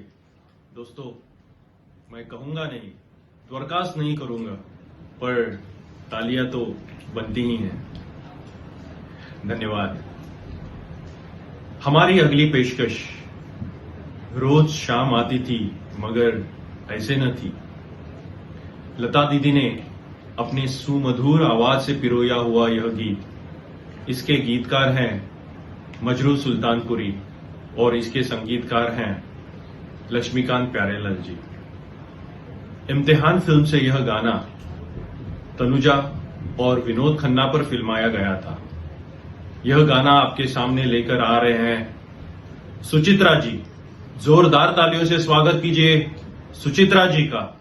दोस्तों, मैं कहूंगा नहीं, द्वारकास नहीं करूंगा, पर तालियां तो बनती ही हैं। धन्यवाद। हमारी अगली पेशकश रोज शाम आती थी मगर ऐसे न थी। लता दीदी ने अपनी सुमधुर आवाज से पिरोया हुआ यह गीत, इसके गीतकार हैं मजरू सुल्तानपुरी और इसके संगीतकार हैं लक्ष्मीकांत प्यारेलाल जी। इम्तिहान फिल्म से यह गाना तनुजा और विनोद खन्ना पर फिल्माया गया था। यह गाना आपके सामने लेकर आ रहे हैं सुचित्रा जी। जोरदार तालियों से स्वागत कीजिए सुचित्रा जी का।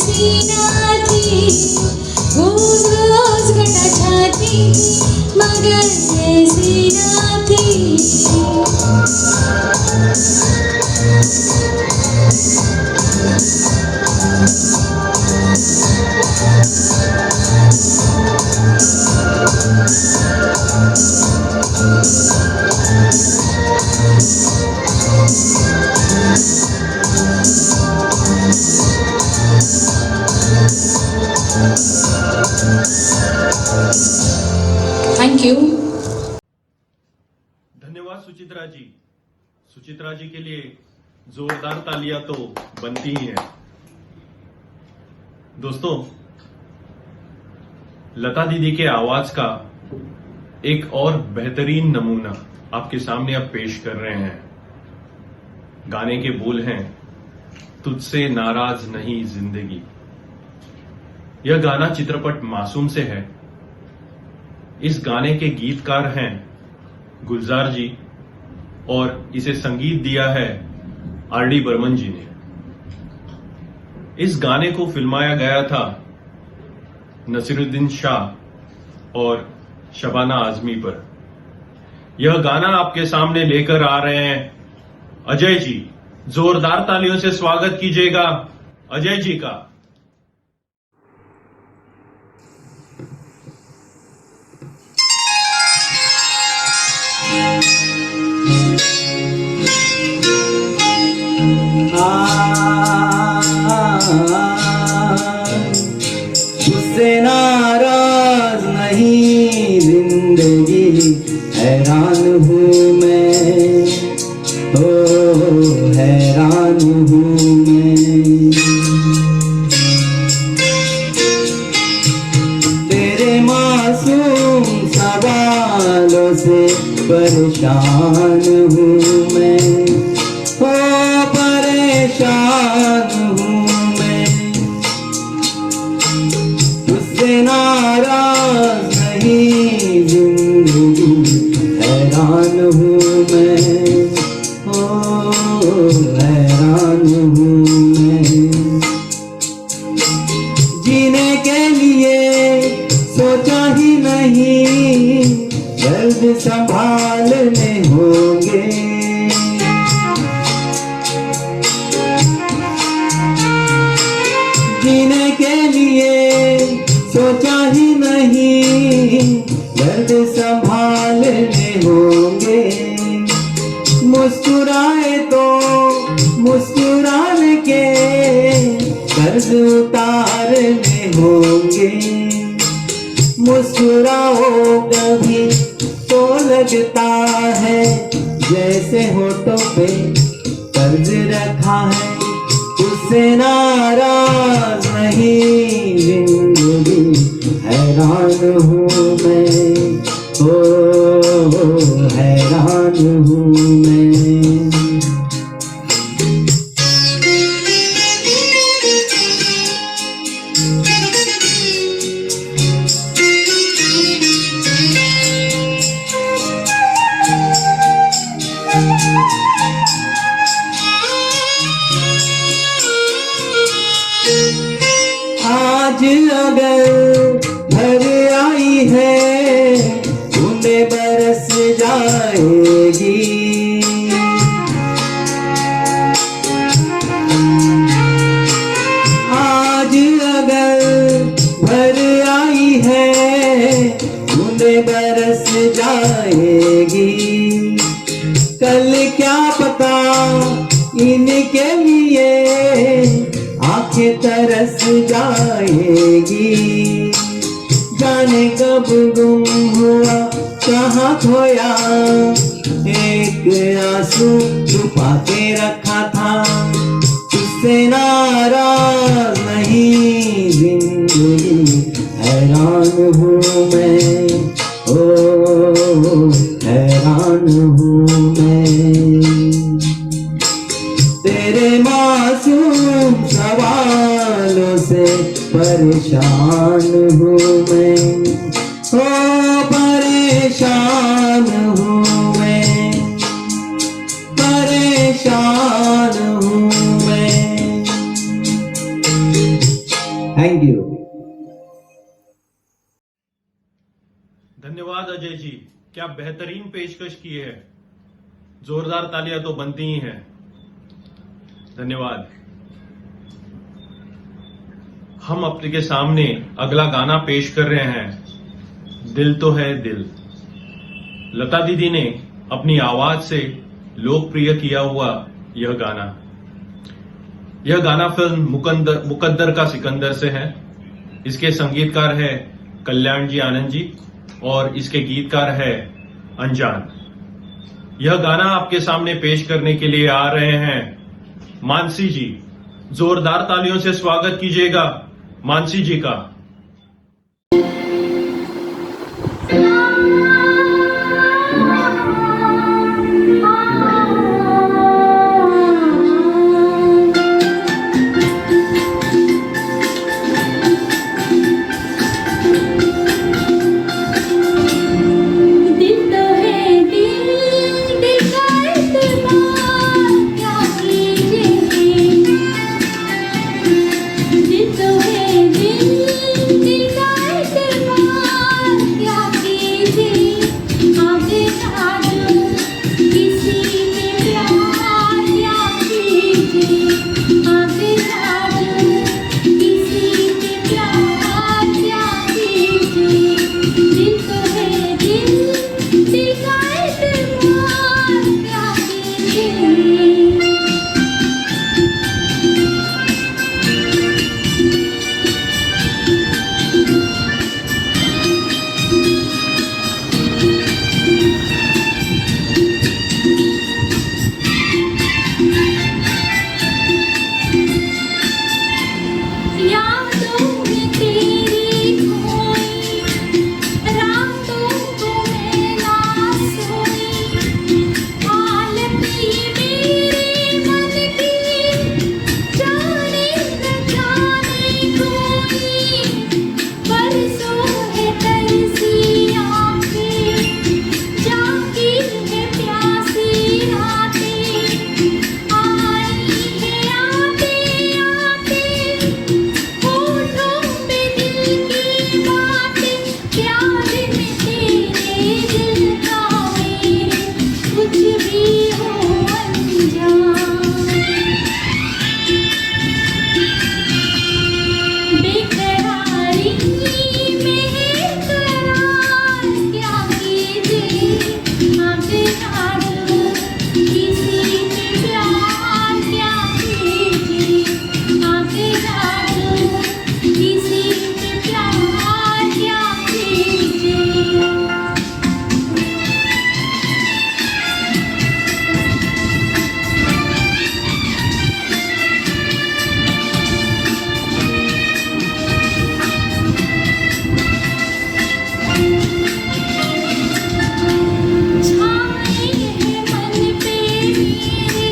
जैसी ना थी, रोज रोज घटा छाती मगर जैसी ना थी। Thank you.
धन्यवाद सुचित्रा जी। सुचित्रा जी के लिए जोरदार तालियां तो बनती ही हैं। दोस्तों, लता दीदी के आवाज का एक और बेहतरीन नमूना आपके सामने अब पेश कर रहे हैं। गाने के बोल हैं, तुझसे नाराज नहीं जिंदगी। यह गाना चित्रपट मासूम से है। इस गाने के गीतकार हैं गुलजार जी और इसे संगीत दिया है आर.डी. बर्मन जी ने। इस गाने को फिल्माया गया था नसीरुद्दीन शाह और शबाना आजमी पर। यह गाना आपके सामने लेकर आ रहे हैं अजय जी। जोरदार तालियों से स्वागत कीजिएगा अजय जी का।
उससे नाराज नहीं जिंदगी, हैरान हूँ मैं, ओ हैरान हूँ मैं। तेरे मासूम सवालों से परेशान हूँ मैं, ओ परेशान हूँ मैं। तुझसे नाराज नहीं जिंदगी, हैरान हूँ मैं, ओ हैरान हूँ मैं। जीने के लिए सोचा ही नहीं, दर्द संभालने होंगे। जीने के लिए सोचा ही नहीं, दर्द संभालने होंगे। मुस्कुराए तो मुस्कुराने के कर्ज उतारने होंगे। मुस्कुराओ कभी तो लगता है जैसे होठों पे कर्ज रखा है। उससे नाराज नहीं जिंदगी, हैरान हूँ मैं, ओ हैरान हूँ मैं। आज अगर घर आई है, बूंदे बरस जाएगी। आज अगर घर आई है, बूंदे बरस जाएगी। कल क्या पता इनके लिए आंखें तरस जाएगी। जाने कब गुम हुआ कहाँ खोया, एक आंसू छुपा के रखा था। उससे नाराज नहीं जिंदगी, हैरान हूँ मैं, ओ हैरान हूँ मैं। तेरे मासूम सवालों से परेशान हूँ मैं, ओ परेशान हूँ मैं, परेशान हूँ मैं। Thank you.
धन्यवाद अजय जी, क्या बेहतरीन पेशकश की है। जोरदार तालियां तो बनती ही हैं। धन्यवाद। हम आपके सामने अगला गाना पेश कर रहे हैं, दिल तो है दिल। लता दीदी ने अपनी आवाज से लोकप्रिय किया हुआ यह गाना फिल्म मुकद्दर का सिकंदर से है। इसके संगीतकार है कल्याण जी आनंद जी और इसके गीतकार है अनजान। यह गाना आपके सामने पेश करने के लिए आ रहे हैं मानसी जी। जोरदार तालियों से स्वागत कीजिएगा मानसी जी का।
दिल तो है दिल, दिल का एतबार क्या कीजिए। दिल तो है दिल, दिल का एतबार क्या कीजिए। आगे आजू किसी ने प्यार क्या कीजिए। आगे आजू किसी ने प्यार क्या कीजिए। दिल तो है दिल, दिल का एतबार क्या कीजिए। यादों में तेरी खोई, रातों को मैं ना सोई। हालत ये मेरे मन की जाने न जाने कोई। बरसों है तरसी आंखें, जागी है प्यासी रातें। आई है आते आते होठों पे दिल की बातें। प्यार में तेरे दिल का मेरे कुछ भी हो अनजान। बेकरारी में है करार क्या कीजिए। आगे आजू किसी ने प्यार क्या कीजिए। आगे आजू किसी ने प्यार क्या कीजिए। छाए है मन पे मेरे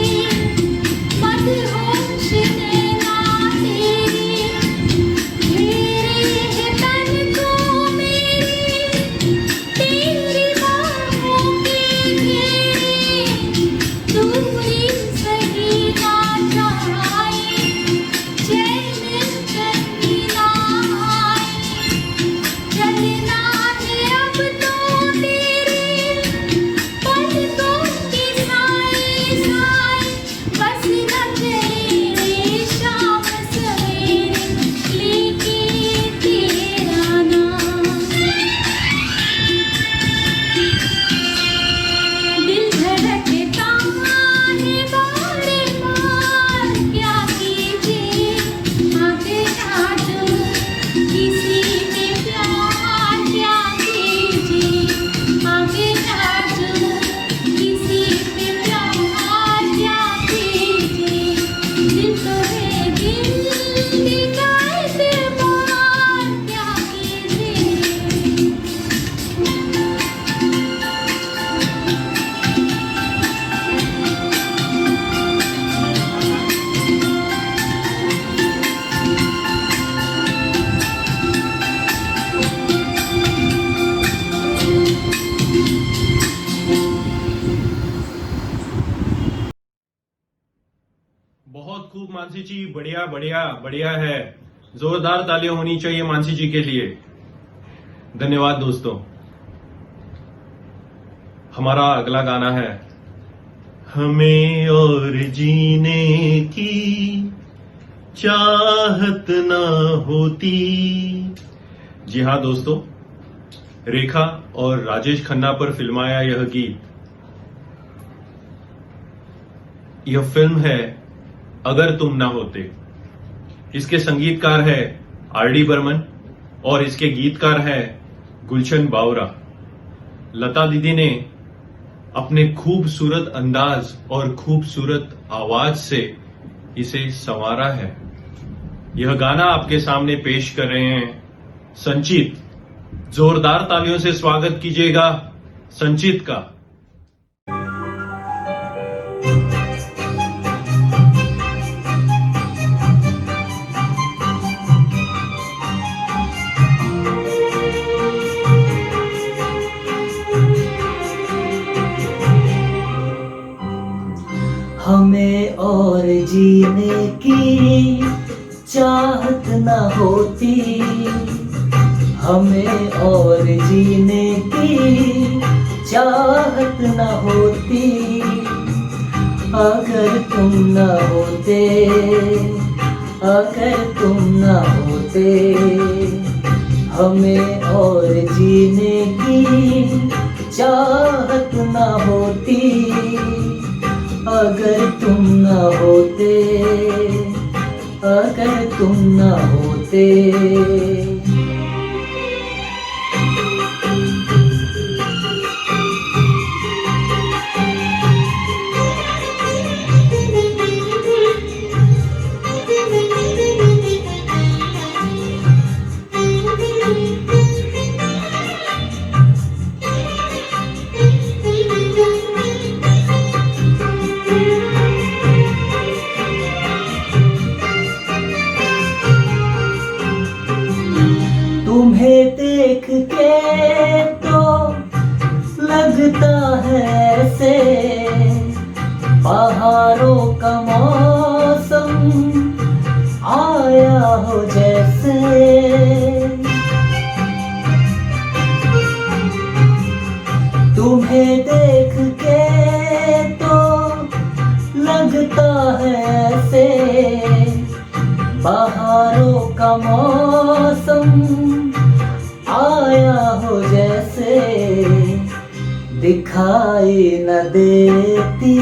मदहोश नैना तेरे। घेरे है तन को मेरे तेरी बाहों के घेरे। दूरी सही ना जाए, चैन कहीं ना आए। चलना है अब तो तेरे पलकों के साए साए। बस न चले शाम सवेरे लेके तेरा नाम। दिल धड़कता है बारे बार क्या कीजिए। आगे आजू किसी ने प्यार क्या कीजिए। आगे आजू किसी ने प्यार क्या कीजिए। दिल तो है दिल, दिल का एतबार क्या कीजिए।
बहुत खूब मानसी जी, बढ़िया बढ़िया बढ़िया है। जोरदार तालियां होनी चाहिए मानसी जी के लिए। धन्यवाद दोस्तों। हमारा अगला गाना है हमें और जीने की चाहत ना होती। जी हाँ दोस्तों, रेखा और राजेश खन्ना पर फिल्माया यह गीत, यह फिल्म है अगर तुम ना होते। इसके संगीतकार है आर.डी. बर्मन और इसके गीतकार है गुलशन बावरा। लता दीदी ने अपने खूबसूरत अंदाज और खूबसूरत आवाज से इसे संवारा है। यह गाना आपके सामने पेश कर रहे हैं संचित। जोरदार तालियों से स्वागत कीजिएगा संचित का।
हमें और जीने की चाहत न होती, हमें और जीने की चाहत न होती, अगर तुम न होते, अगर तुम न होते, हमें और जीने की चाहत न होती, अगर तुम न होते, अगर तुम न होते। तुम्हें देख के तो लगता है ऐसे बहारों का मौसम आया हो जैसे, तुम्हें देख के तो लगता है ऐसे बहारों का मौसम आया हो जैसे, दिखाई न देती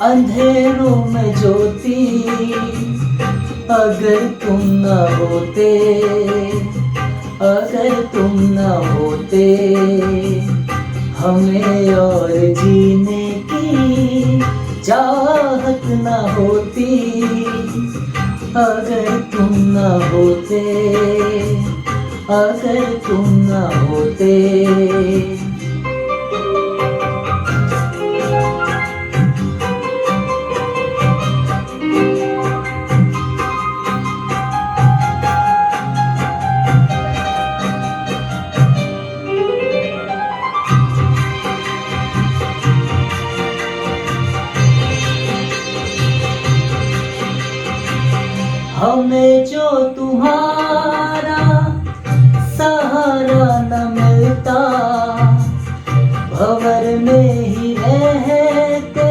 अंधेरों में ज्योति, अगर तुम न होते, अगर तुम न होते, हमें और जीने की चाहत न होती, अगर तुम न होते, अगर तुम न होते। हमें जो तुम्हारा सहारा न मिलता, भंवर में ही रहते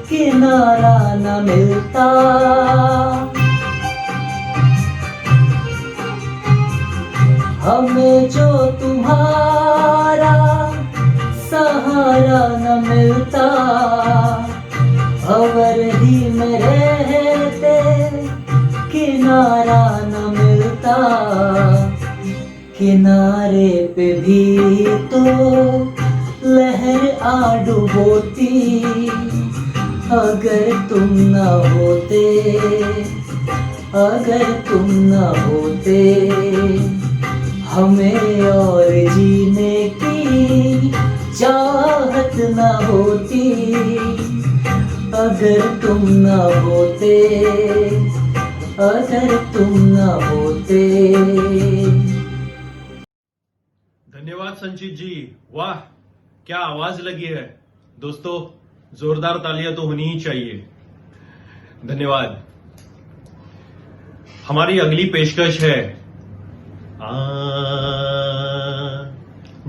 किनारा न मिलता, हमें जो तुम्हारा सहारा न मिलता, भंवर ही में रहते किनारा न मिलता, किनारे पे भी तो लहर आ डुबोती, अगर तुम न होते, अगर तुम न होते, हमें और जीने की चाहत न होती, अगर तुम न होते, अगर तुम न होते।
धन्यवाद संचित जी, वाह क्या आवाज लगी है दोस्तों। जोरदार तालियां तो होनी ही चाहिए। धन्यवाद। हमारी अगली पेशकश है आ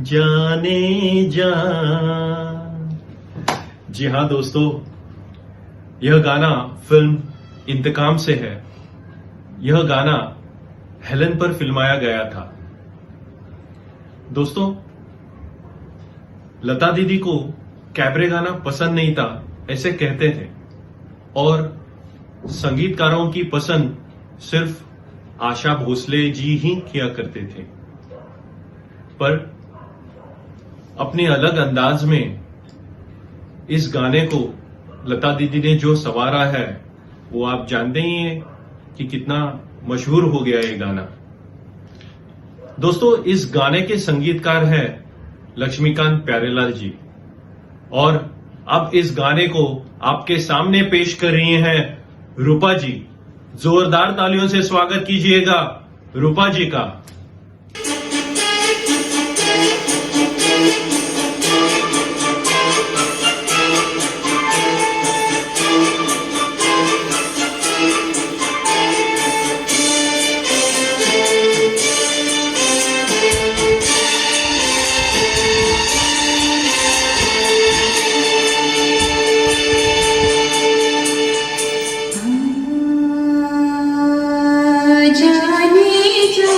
जाने जा। जी हाँ दोस्तों, यह गाना फिल्म इंतकाम से है। यह गाना हेलन पर फिल्माया गया था। दोस्तों, लता दीदी को कैबरे गाना पसंद नहीं था ऐसे कहते थे, और संगीतकारों की पसंद सिर्फ आशा भोसले जी ही किया करते थे। पर अपने अलग अंदाज में इस गाने को लता दीदी ने जो संवारा है वो आप जानते ही हैं कि कितना मशहूर हो गया ये गाना। दोस्तों, इस गाने के संगीतकार हैं लक्ष्मीकांत प्यारेलाल जी, और अब इस गाने को आपके सामने पेश कर रही हैं रूपा जी। जोरदार तालियों से स्वागत कीजिएगा रूपा जी का।
जाने जा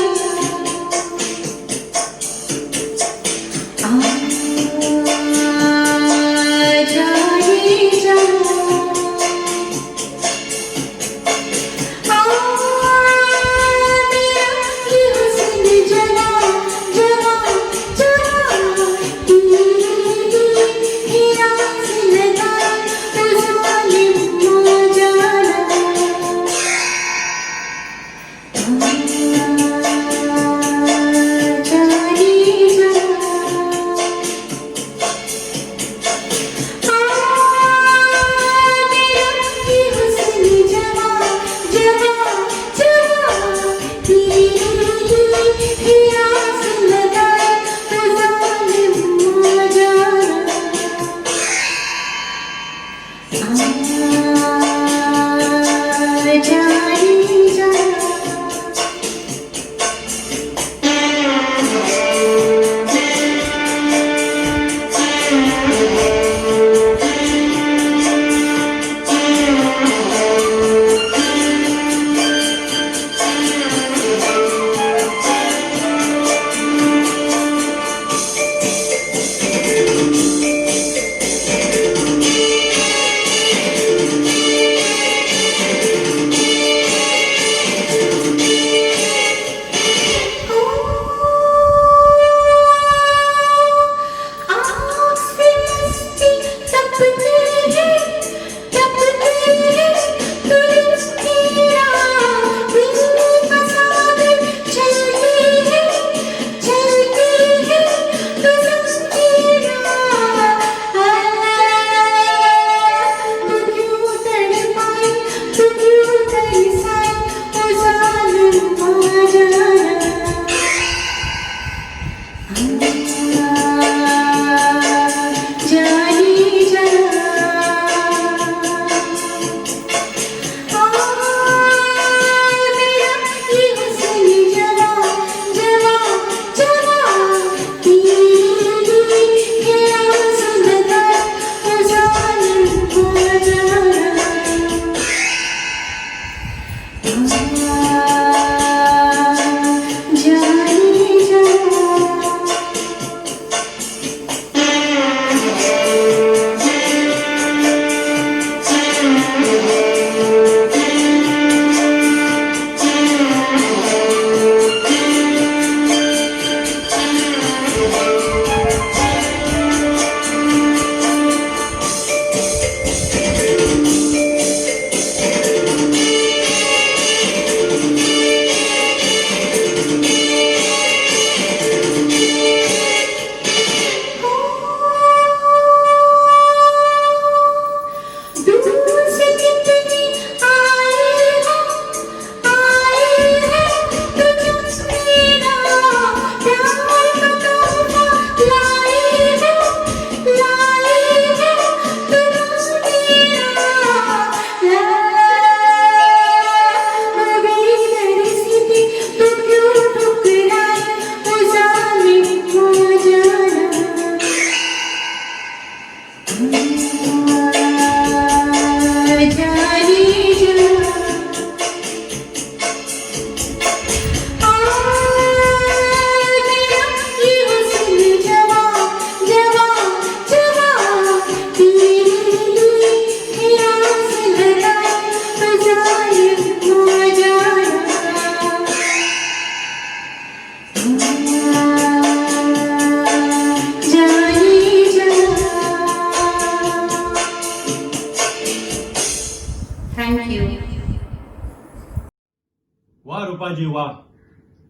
जी, वाह,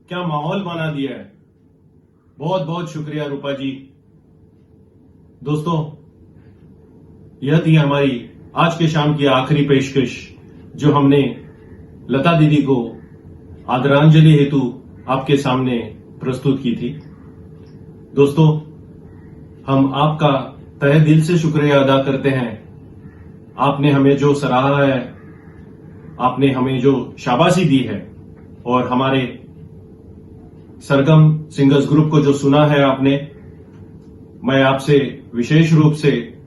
क्या माहौल बना दिया है। बहुत बहुत शुक्रिया रूपा जी। दोस्तों, यह थी हमारी आज के शाम की आखिरी पेशकश, जो हमने लता दीदी को आदरांजलि हेतु आपके सामने प्रस्तुत की थी। दोस्तों, हम आपका तहे दिल से शुक्रिया अदा करते हैं। आपने हमें जो सराहा है, आपने हमें जो शाबाशी दी है, और हमारे सरगम सिंगर्स ग्रुप को जो सुना है आपने, मैं आपसे विशेष रूप से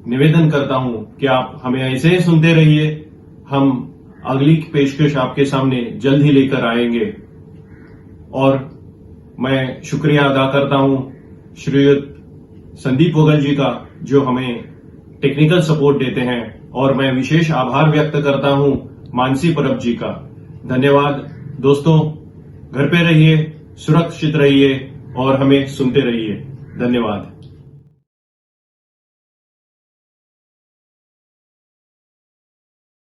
निवेदन करता हूं कि आप हमें ऐसे ही सुनते रहिए। हम अगली पेशकश आपके सामने जल्द ही लेकर आएंगे। और मैं शुक्रिया अदा करता हूं श्रीयुत संदीप वोगल जी का, जो हमें टेक्निकल सपोर्ट देते हैं, और मैं विशेष आभार व्यक्त करता हूं मानसी परब जी का। धन्यवाद दोस्तों। घर पे रहिए, सुरक्षित रहिए और हमें सुनते रहिए। धन्यवाद।